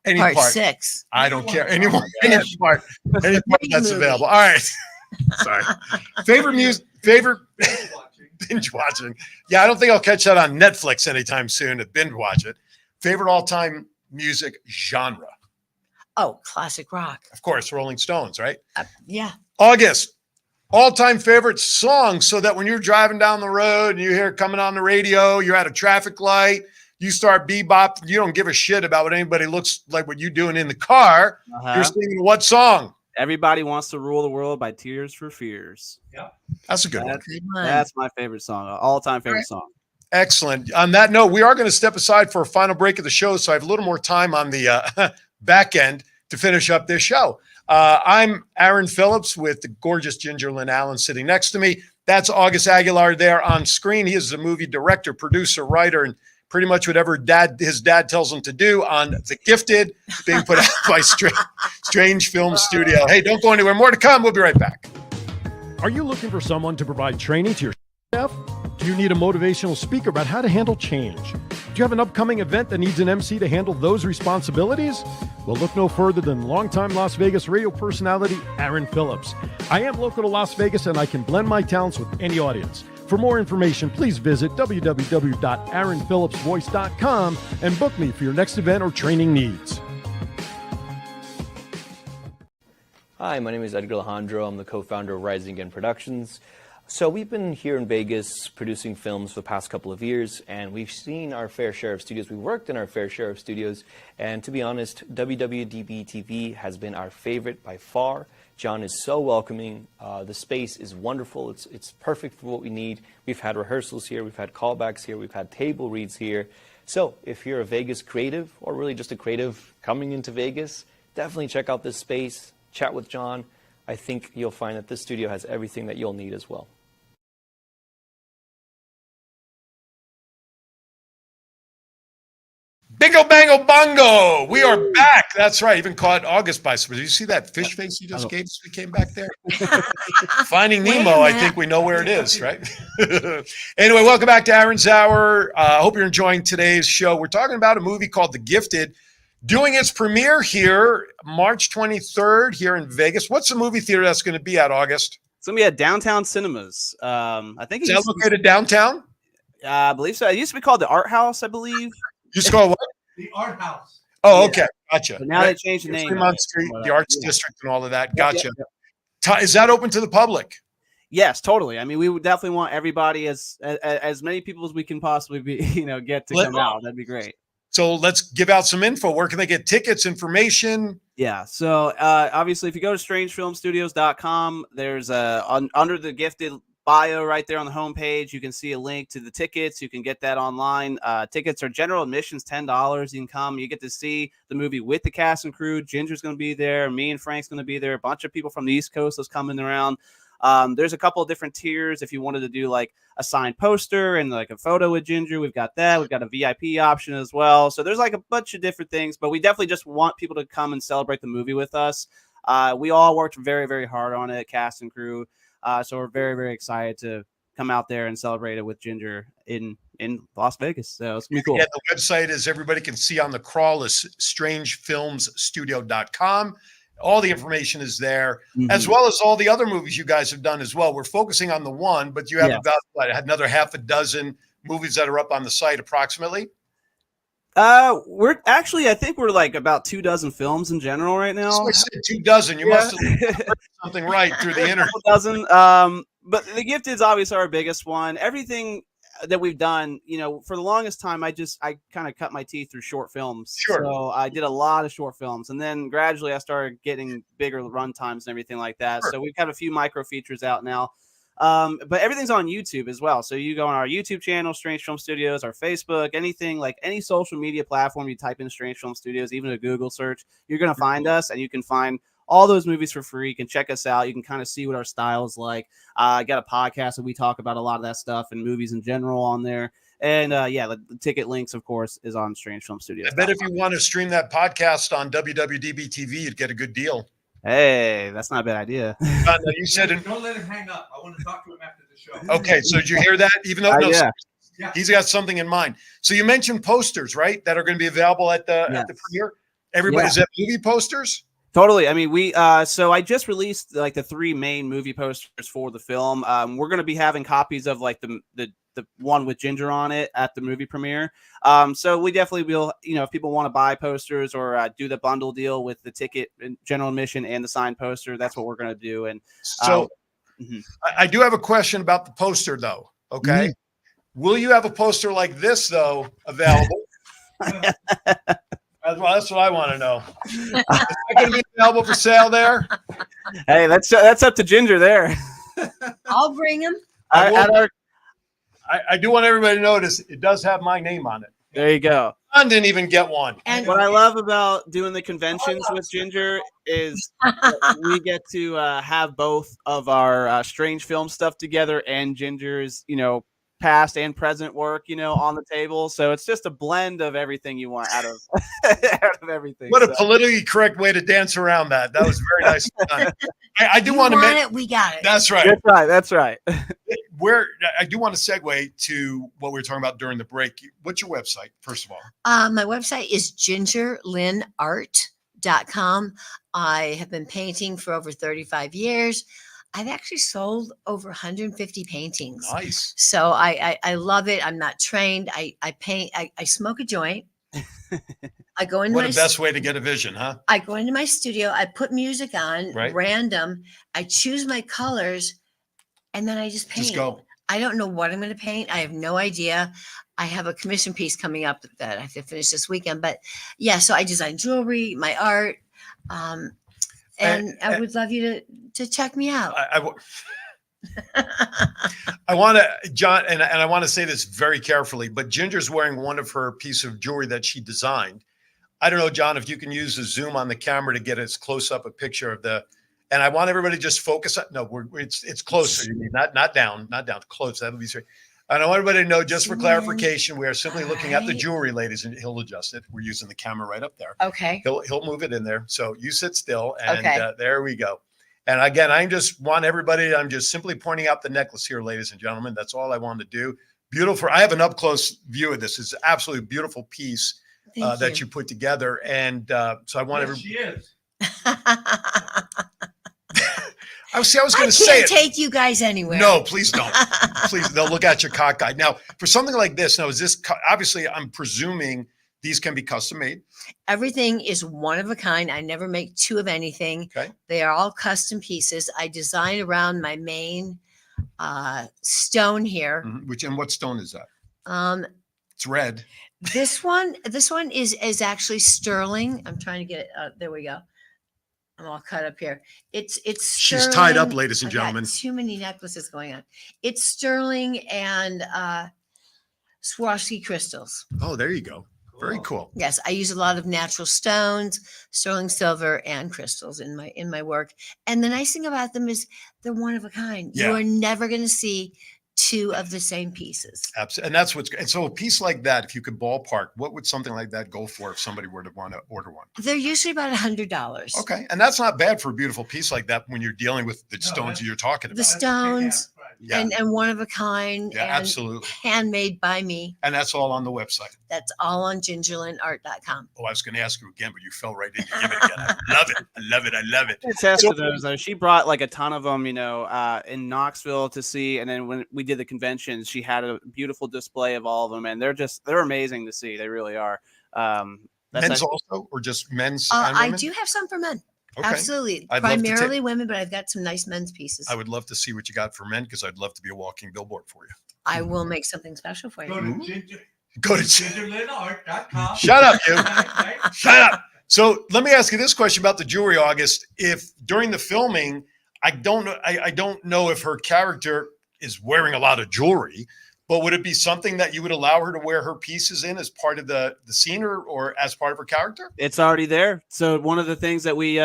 Any Part part. 6. I don't care. Any part. Any part Great that's movie. available. All right. Sorry. Favorite music. Favorite. watching. Binge watching. Yeah, I don't think I'll catch that on Netflix anytime soon to binge watch it. Favorite all-time music genre? Oh, classic rock. Of course, Rolling Stones, right? Yeah. August, all-time favorite song so that when you're driving down the road and you hear it coming on the radio, you're at a traffic light, You start bebop. You don't give a shit about what anybody looks like. What you doing in the car? You're singing what song? Everybody Wants to Rule the World by Tears for Fears. That's a good one. That's my favorite song, all-time favorite song. Excellent. On that note, we are going to step aside for a final break of the show, so I have a little more time on the back end to finish up this show. I'm Aaron Phillips with the gorgeous Ginger Lynn Allen sitting next to me. That's August Aguilar there on screen. He is a movie director, producer, writer, and pretty much whatever his dad tells him to do on The Gifted, being put out by Strange Film Studio. Hey, don't go anywhere. More to come. We'll be right back. Are you looking for someone to provide training to your staff? Do you need a motivational speaker about how to handle change? Do you have an upcoming event that needs an MC to handle those responsibilities? Well, look no further than longtime Las Vegas radio personality Aaron Phillips. I am local to Las Vegas, and I can blend my talents with any audience. For more information, please visit www.aaronphillipsvoice.com and book me for your next event or training needs. Hi, my name is Edgar Alejandro. I'm the co-founder of Rising Again Productions. So we've been here in Vegas producing films for the past couple of years, and we've seen our fair share of studios. We've worked in our fair share of studios, and to be honest, WWDB TV has been our favorite by far. John is so welcoming. The space is wonderful. It's perfect for what we need. We've had rehearsals here. We've had callbacks here. We've had table reads here. So if you're a Vegas creative, or really just a creative coming into Vegas, definitely check out this space. Chat with John. I think you'll find that this studio has everything that you'll need as well. Bingo, bango, bongo. We are back. That's right. Even caught August by surprise. Did you see that fish face you just gave us? We came back there. Finding Nemo, I think we know where it is, right? Anyway, welcome back to Aaron's Hour. I hope you're enjoying today's show. We're talking about a movie called The Gifted, doing its premiere here March 23rd here in Vegas. What's the movie theater that's going to be at, August? It's going to be at Downtown Cinemas. I think Is that located downtown? I believe so. It used to be called the Art House, I believe. You just call what? The Art House. Oh, okay. Gotcha. But now they changed the name. Fremont Street, the Arts District, and all of that. Gotcha. Is that open to the public? Yes, totally. I mean, we would definitely want everybody, as many people as we can possibly be, get to come out. That'd be great. So let's give out some info. Where can they get tickets, information? Yeah. So obviously, if you go to strangefilmstudios.com, there's under the Gifted bio right there on the homepage, you can see a link to the tickets. You can get that online. Tickets are general admissions, $10. You can come. You get to see the movie with the cast and crew. Ginger's going to be there. Me and Frank's going to be there. A bunch of people from the East Coast is coming around. There's a couple of different tiers. If you wanted to do like a signed poster and like a photo with Ginger, we've got that. We've got a VIP option as well. So there's like a bunch of different things, but we definitely just want people to come and celebrate the movie with us. We all worked very, very hard on it, cast and crew. So we're very, very excited to come out there and celebrate it with Ginger in Las Vegas. So it's going to be cool. Yeah, the website, as everybody can see on the crawl, is strangefilmsstudio.com. All the information is there, as well as all the other movies you guys have done as well. We're focusing on the one, but you have about another half a dozen movies that are up on the site approximately. We're actually, I think we're like about 24 films in general right now. So I said 24. You must have heard something right through the internet. 24. But The Gifted is obviously our biggest one. Everything that we've done, for the longest time, I kind of cut my teeth through short films. Sure. So I did a lot of short films, and then gradually I started getting bigger run times and everything like that. Sure. So we've got a few micro features out now. But everything's on YouTube as well. So you go on our YouTube channel, Strange Film Studios, our Facebook, anything like any social media platform, you type in Strange Film Studios, even a Google search, you're going to find us, and you can find all those movies for free. You can check us out. You can kind of see what our style is like. I got a podcast that we talk about a lot of that stuff and movies in general on there. And the ticket links, of course, is on Strange Film Studios. I bet if you want to stream that podcast on WWDB TV, you'd get a good deal. Hey, that's not a bad idea. You said Don't let him hang up. I want to talk to him after the show. Okay, so did you hear that? Even though Yeah. he's got something in mind. So you mentioned posters, right? That are going to be available at the premiere. Is that movie posters? Totally. I mean, so I just released like the 3 main movie posters for the film. We're going to be having copies of like the one with Ginger on it at the movie premiere. So we definitely will, if people want to buy posters or do the bundle deal with the ticket and general admission and the signed poster, that's what we're going to do. And so I do have a question about the poster though. Okay. Will you have a poster like this though available That's what I want to know. Is that going to be available for sale there? Hey, that's up to Ginger there. I'll bring him. I do want everybody to notice it does have my name on it. There you go. John didn't even get one. And What I love about doing the conventions with Ginger is that we get to have both of our Strange Film stuff together and Ginger's, past and present work, on the table. So it's just a blend of everything you want out of everything. What a politically correct way to dance around that. That was very nice. I do you want to want mention. it, we got it. That's right. That's right. I do want to segue to what we were talking about during the break. What's your website, first of all? My website is gingerlinart.com. I have been painting for over 35 years. I've actually sold over 150 paintings. Nice. So I love it. I'm not trained. I paint. I smoke a joint. I go into What a best way to get a vision, huh? I go into my studio. I put music on, Right. random. I choose my colors, and then I just paint. Just go. I don't know what I'm going to paint. I have no idea. I have a commission piece coming up that I have to finish this weekend. But yeah, so I design jewelry, my art, and I would love you to check me out. I want to, John, and I want to say this very carefully, but Ginger's wearing one of her piece of jewelry that she designed. I don't know, John, if you can use the zoom on the camera to get as close up a picture of the. And I want everybody to just focus on. No, it's closer. You mean not down, close. That would be straight. And I want everybody to know, just for clarification, we are simply looking at the jewelry, ladies, and he'll adjust it. We're using the camera right up there. Okay. He'll move it in there. So you sit still, and Okay. there we go. And again, I'm just simply pointing out the necklace here, ladies and gentlemen. That's all I wanted to do. Beautiful. I have an up close view of this. It's an absolutely beautiful piece that you put together, and so I want Yes, she is. I was going I to say can't it. take you guys anywhere. No, please don't. Please, they'll look at your cockeyed. Now, for something like this, now is this obviously? I'm presuming these can be custom made. Everything is one of a kind. I never make two of anything. Okay. They are all custom pieces. I design around my main stone here. And what stone is that? It's red. This one is actually sterling. I'm trying to get it. There we go. I'm all cut up here. It's She's tied up, sterling. ladies and I got gentlemen. too many necklaces going on. It's sterling and Swarovski crystals. Oh, there you go. Very cool. Yes, I use a lot of natural stones, sterling silver, and crystals in my work. And the nice thing about them is they're one of a kind. Yeah. You are never going to see two of the same pieces. Absolutely. And that's what's. And so a piece like that, if you could ballpark, what would something like that go for if somebody were to want to order one? They're usually about $100. Okay, and that's not bad for a beautiful piece like that when you're dealing with the stones you're talking The about. stones Yeah. and one of a kind Yeah, and absolutely. handmade by me. And that's all on the website. That's all on gingerlinart.com. Oh, I was going to ask you again, but you fell right in. You give it again. I love it. I love it. I love it. Test for those though. She brought like a ton of them, in Knoxville to see, and then when we did the conventions, she had a beautiful display of all of them, and they're amazing to see. They really are. Men's also, or just men's? and I women? do have some for men. Okay. Absolutely. I'd love to Primarily women, but I've got some nice men's pieces. I would love to see what you got for men because I'd love to be a walking billboard for you. I will make something special for you. Go to Ginger, Go to gingerlinart.com. Shut up, you. Right? Shut up. So let me ask you this question about the jewelry, August. If during the filming, I don't know if her character is wearing a lot of jewelry, but would it be something that you would allow her to wear her pieces in as part of the scene or as part of her character? It's already there. So one of the things that we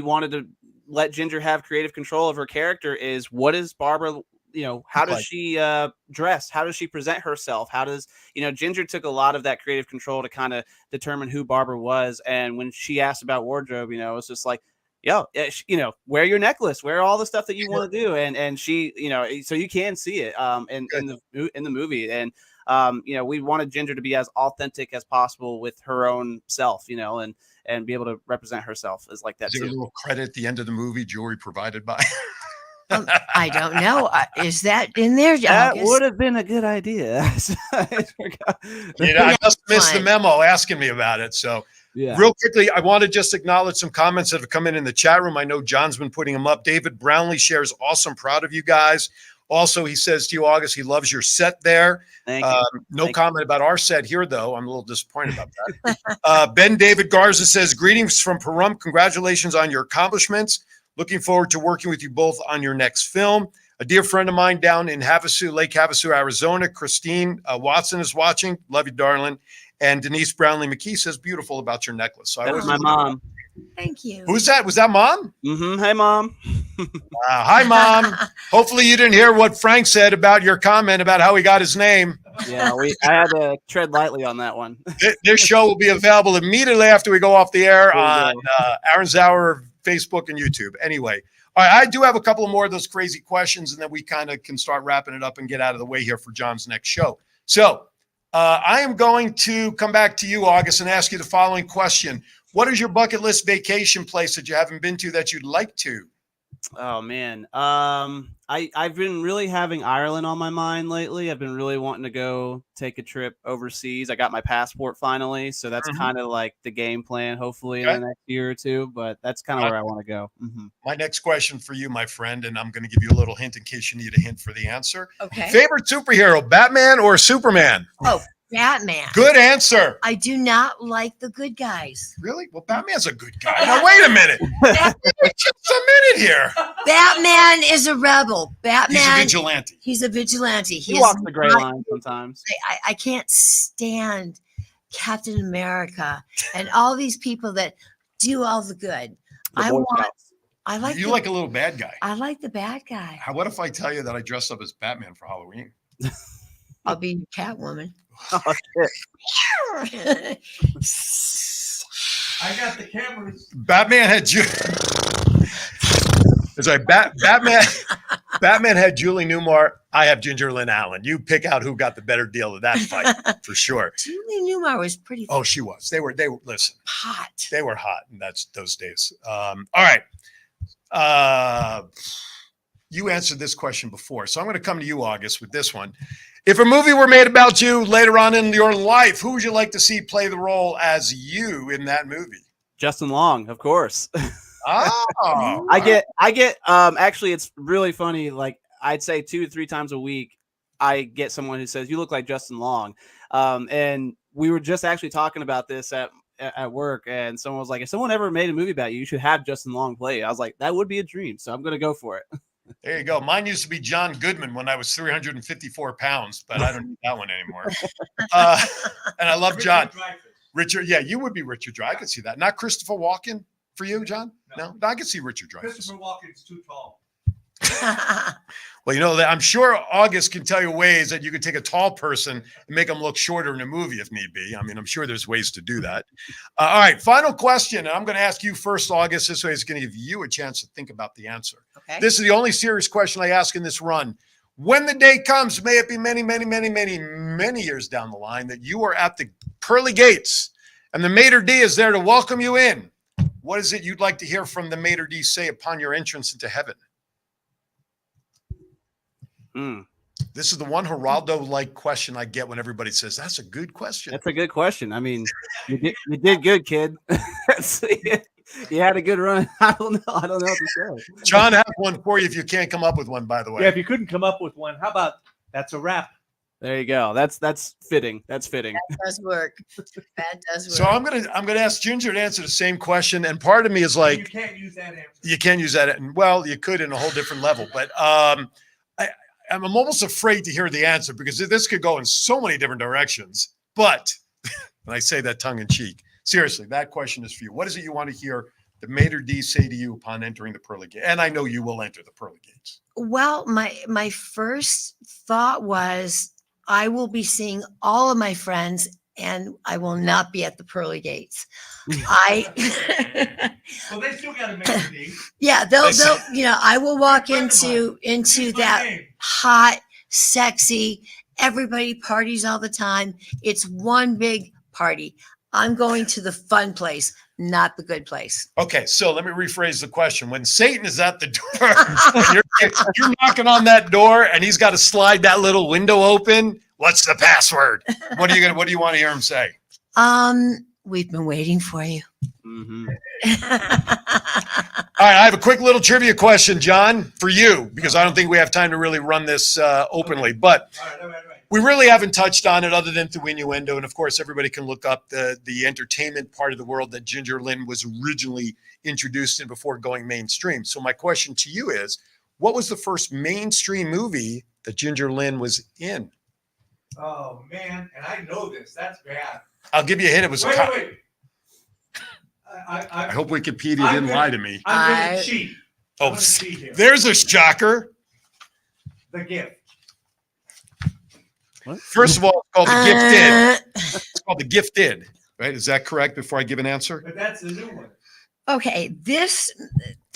wanted to let Ginger have creative control of her character is, what is Barbara, how does she dress? How does she present herself? How does, Ginger took a lot of that creative control to kind of determine who Barbara was. And when she asked about wardrobe, it's just like, wear your necklace, wear all the stuff that you want to do. And she, so you can see it in the movie. And, we wanted Ginger to be as authentic as possible with her own self, and be able to represent herself as like that. Is there a little credit at the end of the movie, jewelry provided by? I don't know. Is that in there? That August? would have been a good idea. I must miss the memo asking me about it. So Yeah. real quickly, I want to just acknowledge some comments that have come in the chat room. I know John's been putting them up. David Brownlee shares, awesome, proud of you guys. Also, he says to you, August, he loves your set there. Thank you. No Thank comment about our set here, though. I'm a little disappointed about that. Ben David Garza says, greetings from Pahrump. Congratulations on your accomplishments. Looking forward to working with you both on your next film. A dear friend of mine down in Havasu, Lake Havasu, Arizona, Christine Watson is watching. Love you, darling. And Denise Brownlee McKee says, beautiful about your necklace. So That's my mom. Thank you. Who's that? Was that Mom? Hey, Mom. Hi, Mom. Hopefully you didn't hear what Frank said about your comment about how he got his name. Yeah, I had to tread lightly on that one. This show will be available immediately after we go off the air There you on Aaron Zauer, Facebook, and YouTube. Anyway, all right, I do have a couple of more of those crazy questions, and then we kind of can start wrapping it up and get out of the way here for John's next show. So I am going to come back to you, August, and ask you the following question. What is your bucket list vacation place that you haven't been to that you'd like to? Oh man. I've been really having Ireland on my mind lately. I've been really wanting to go take a trip overseas. I got my passport finally, so that's kind of like the game plan, hopefully in the next year or two, but that's kind of where I want to go. My next question for you, my friend, and I'm going to give you a little hint in case you need a hint for the answer. Okay. Favorite superhero, Batman or Superman? Oh, Batman. Good answer. I do not like the good guys. Really? Well, Batman's a good guy. Now, wait a minute. Just a minute here. Batman is a rebel. Batman. He's a vigilante. He's a vigilante. He walks the gray line sometimes. I can't stand Captain America and all these people that do all the good. I like You like a little bad guy. I like the bad guy. What if I tell you that I dressed up as Batman for Halloween? I'll be Catwoman. Oh, shit. I got the cameras. Batman had Batman had Julie Newmar. I have Ginger Lynn Allen. You pick out who got the better deal of that fight for sure. Julie Newmar was pretty. Oh, she was. They were. Listen, hot. They were hot, and that's those days. All right. You answered this question before, so I'm going to come to you, August, with this one. If a movie were made about you later on in your life, who would you like to see play the role as you in that movie? Justin Long, of course. Oh, I get actually it's really funny. Like I'd say 2 to 3 times a week, I get someone who says, you look like Justin Long. And we were just actually talking about this at work, and someone was like, if someone ever made a movie about you, you should have Justin Long play it. I was like, that would be a dream. So I'm going to go for it. There you go. Mine used to be John Goodman when I was 354 pounds, but I don't need that one anymore. And I love John. Richard, yeah, you would be Richard Dreyfuss. I could see that. Not Christopher Walken for you, John? No, I could see Richard Dreyfuss. Christopher Walken's too tall. Well, you know, I'm sure August can tell you ways that you could take a tall person and make them look shorter in a movie if need be. I mean, I'm sure there's ways to do that. All right, final question. And I'm going to ask you first, August. This way it's going to give you a chance to think about the answer. Okay. This is the only serious question I ask in this run. When the day comes, may it be many, many, many, many, many years down the line, that you are at the pearly gates and the maitre d' is there to welcome you in, what is it you'd like to hear from the maitre d' say upon your entrance into heaven? This is the one Geraldo-like question I get when everybody says, that's a good question. That's a good question. I mean, you did good, kid. You had a good run. I don't know what to say. John has one for you if you can't come up with one, by the way. Yeah, if you couldn't come up with one, how about that's a wrap? There you go. That's fitting. That's fitting. That does work. That does work. So I'm gonna ask Ginger to answer the same question, and part of me is like, You can't use that answer. you can't use that. And well, you could in a whole different level, but I'm almost afraid to hear the answer because this could go in so many different directions. But and I say that tongue in cheek. Seriously, that question is for you. What is it you want to hear the maitre d' say to you upon entering the pearly gate? And I know you will enter the pearly gates. Well, my first thought was I will be seeing all of my friends and I will not be at the pearly gates. Well, they still got to make a deal. Yeah, they'll I will walk into that hot, sexy, everybody parties all the time. It's one big party. I'm going to the fun place, not the good place. Okay, so let me rephrase the question. When Satan is at the door, you're knocking on that door and he's got to slide that little window open. What's the password? What do you want to hear him say? We've been waiting for you. Mm-hmm. All right, I have a quick little trivia question, John, for you, because I don't think we have time to really run this openly. But All right. we really haven't touched on it other than through innuendo. And of course, everybody can look up the entertainment part of the world that Ginger Lynn was originally introduced in before going mainstream. So my question to you is, what was the first mainstream movie that Ginger Lynn was in? Oh man, and I know this. That's bad. I'll give you a hint. It was Wait. I hope Wikipedia didn't lie to me. I'm I- gonna cheat. Oh, I'm gonna cheat here. there's a shocker. The Gift. First of all, it's called The Gifted. Uh, It's called The Gifted, right? Is that correct before I give an answer? But that's the new one. Okay, this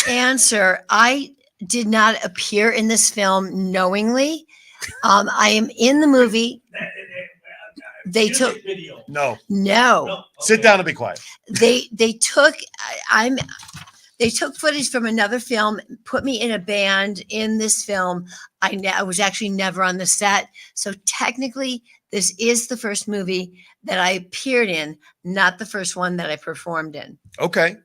answer, I did not appear in this film knowingly. I am in the movie. They Music took video. No. no. No, Sit okay. down and be quiet. They took they took footage from another film, put me in a band in this film. I was actually never on the set, so technically this is the first movie that I appeared in, not the first one that I performed in. Okay.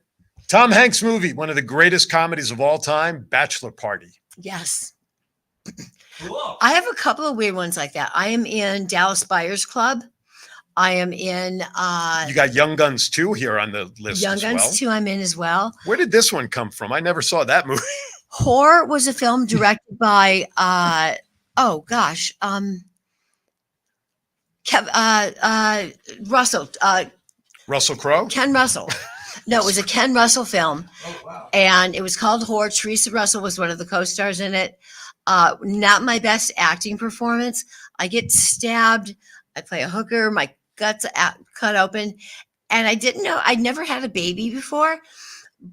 Tom Hanks movie, one of the greatest comedies of all time, Bachelor Party. Yes. Cool. I have a couple of weird ones like that. I am in Dallas Buyers Club. I am in You got Young Guns 2 here on the list Young as Guns well. 2. I'm in as well. Where did this one come from? I never saw that movie. Whore was a film directed by oh gosh, Russell, Russell Crowe? Ken Russell. No, it was a Ken Russell film, Oh wow. and it was called Whore. Teresa Russell was one of the co-stars in it. Not my best acting performance. I get stabbed. I play a hooker. My guts cut open, and I didn't know. I'd never had a baby before,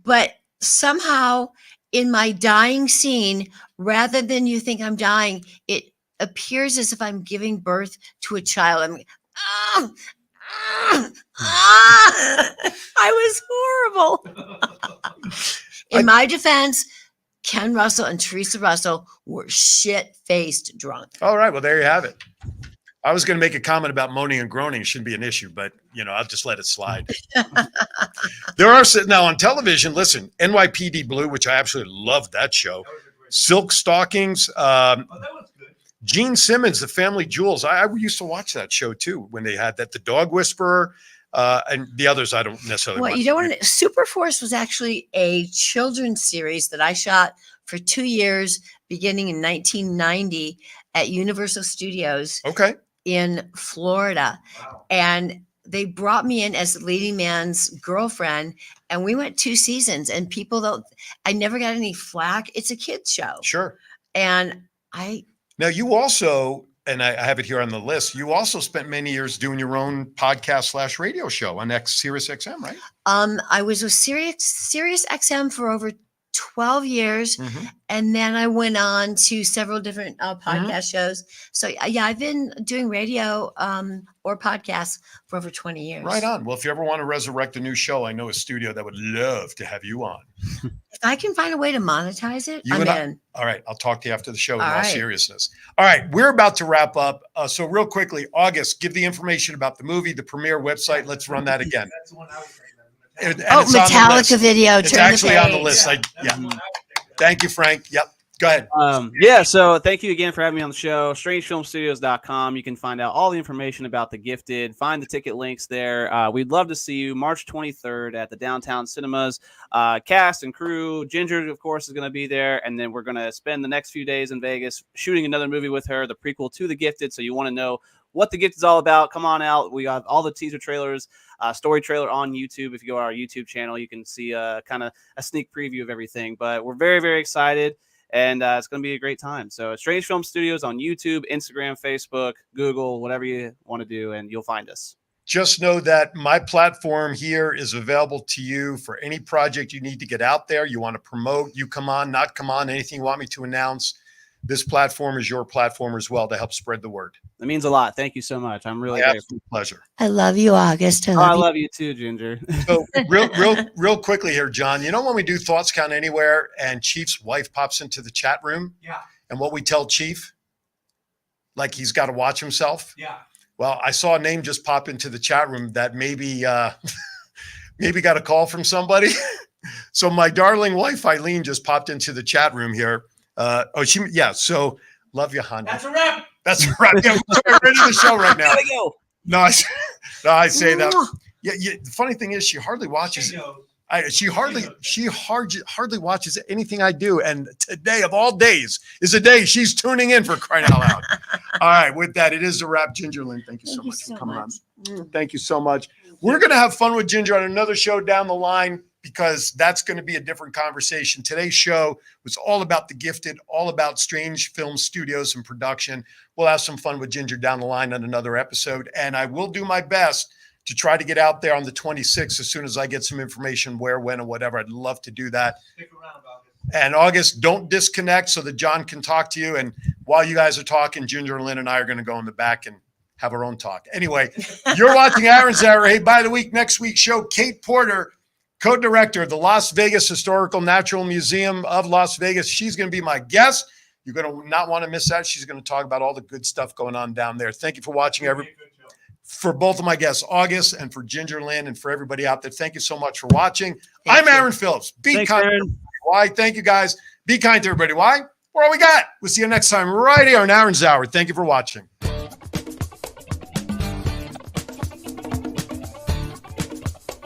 but somehow in my dying scene, rather than you think I'm dying, it appears as if I'm giving birth to a child. I'm ah, ah, ah. I was horrible. In my defense, Ken Russell and Teresa Russell were shit-faced drunk. All right. Well, there you have it. I was going to make a comment about moaning and groaning. It shouldn't be an issue, but I'll just let it slide. There are now on television. Listen, NYPD Blue, which I absolutely loved that show. That was a great. Silk Stockings. Oh, that was good. Gene Simmons, The Family Jewels. I used to watch that show too when they had that. The Dog Whisperer, and the others I don't necessarily. Well, watch. you don't want to. Superforce was actually a children's series that I shot for 2 years, beginning in 1990 at Universal Studios Okay. in Florida. Wow. And they brought me in as the leading man's girlfriend, and we went 2 seasons. And people don't. I never got any flack. It's a kids show, Sure. and Now you also, and I have it here on the list. You also spent many years doing your own podcast / radio show on Sirius XM, right? I was with Sirius XM for over 12 years. Mm-hmm. And then I went on to several different podcast shows. So yeah, I've been doing radio or podcasts for over 20 years. Right on. Well, if you ever want to resurrect a new show, I know a studio that would love to have you on. If I can find a way to monetize it, You I'm and I- in. All right. I'll talk to you after the show in All all right. seriousness. All right. We're about to wrap up. So real quickly, August, give the information about the movie, the premiere website. Let's run that again. That's the one I was thinking of. And Oh, it's on the Metallica list. video. It's turn the actually on the page. list. That's Yeah. the one I was thinking of. Thank you, Frank. Yep. Go ahead. Yeah, so thank you again for having me on the show. StrangeFilmStudios.com. You can find out all the information about The Gifted. Find the ticket links there. We'd love to see you March 23rd at the Downtown Cinemas. Cast and crew. Ginger, of course, is going to be there. And then we're going to spend the next few days in Vegas shooting another movie with her, the prequel to The Gifted. So you want to know what The Gift is all about, come on out. We got all the teaser trailers, story trailer on YouTube. If you go to our YouTube channel, you can see kind of a sneak preview of everything. But we're very, very excited. And it's going to be a great time. So Strange Film Studios on YouTube, Instagram, Facebook, Google, whatever you want to do, and you'll find us. Just know that my platform here is available to you for any project you need to get out there. You want to promote, you come on, not come on, anything you want me to announce. This platform is your platform as well to help spread the word. That means a lot. Thank you so much. I'm really My grateful. absolute pleasure. I love you, August. Oh, I love you too, Ginger. So real quickly here, John, when we do Thoughts Count Anywhere and Chief's wife pops into the chat room Yeah, and what we tell Chief, like he's got to watch himself. yeah. Well, I saw a name just pop into the chat room that maybe maybe got a call from somebody. So my darling wife, Eileen, just popped into the chat room here. So love you, honey. That's a wrap. That's a wrap. Yeah, we're ready to the show right now. Gotta go. No, I say that. Yeah, the funny thing is she hardly watches. She knows. She hardly watches anything I do. And today of all days is a day she's tuning in, for crying out loud. All right, with that, it is a wrap. Ginger Lynn, thank you so much for coming on. Thank you so much. We're going to have fun with Ginger on another show down the line, because that's going to be a different conversation. Today's show was all about the gifted, all about Strange Film Studios and production. We'll have some fun with Ginger down the line on another episode. And I will do my best to try to get out there on the 26th as soon as I get some information where, when, or whatever. I'd love to do that. Stick around, August. And August, don't disconnect so that John can talk to you. And while you guys are talking, Ginger and Lynn and I are going to go in the back and have our own talk. Anyway, you're watching Aaron's Hour. Hey, by the week, next week's show, Kate Porter, co-director of the Las Vegas Historical Natural Museum of Las Vegas. She's going to be my guest. You're going to not want to miss that. She's going to talk about all the good stuff going on down there. Thank you for watching, for both of my guests, August, and for Ginger Lynn, and for everybody out there. Thank you so much for watching. I'm Aaron Phillips. Be kind. Aaron. Why? Thank you, guys. Be kind to everybody. Why? We're all we got. We'll see you next time right here on Aaron's Hour. Thank you for watching.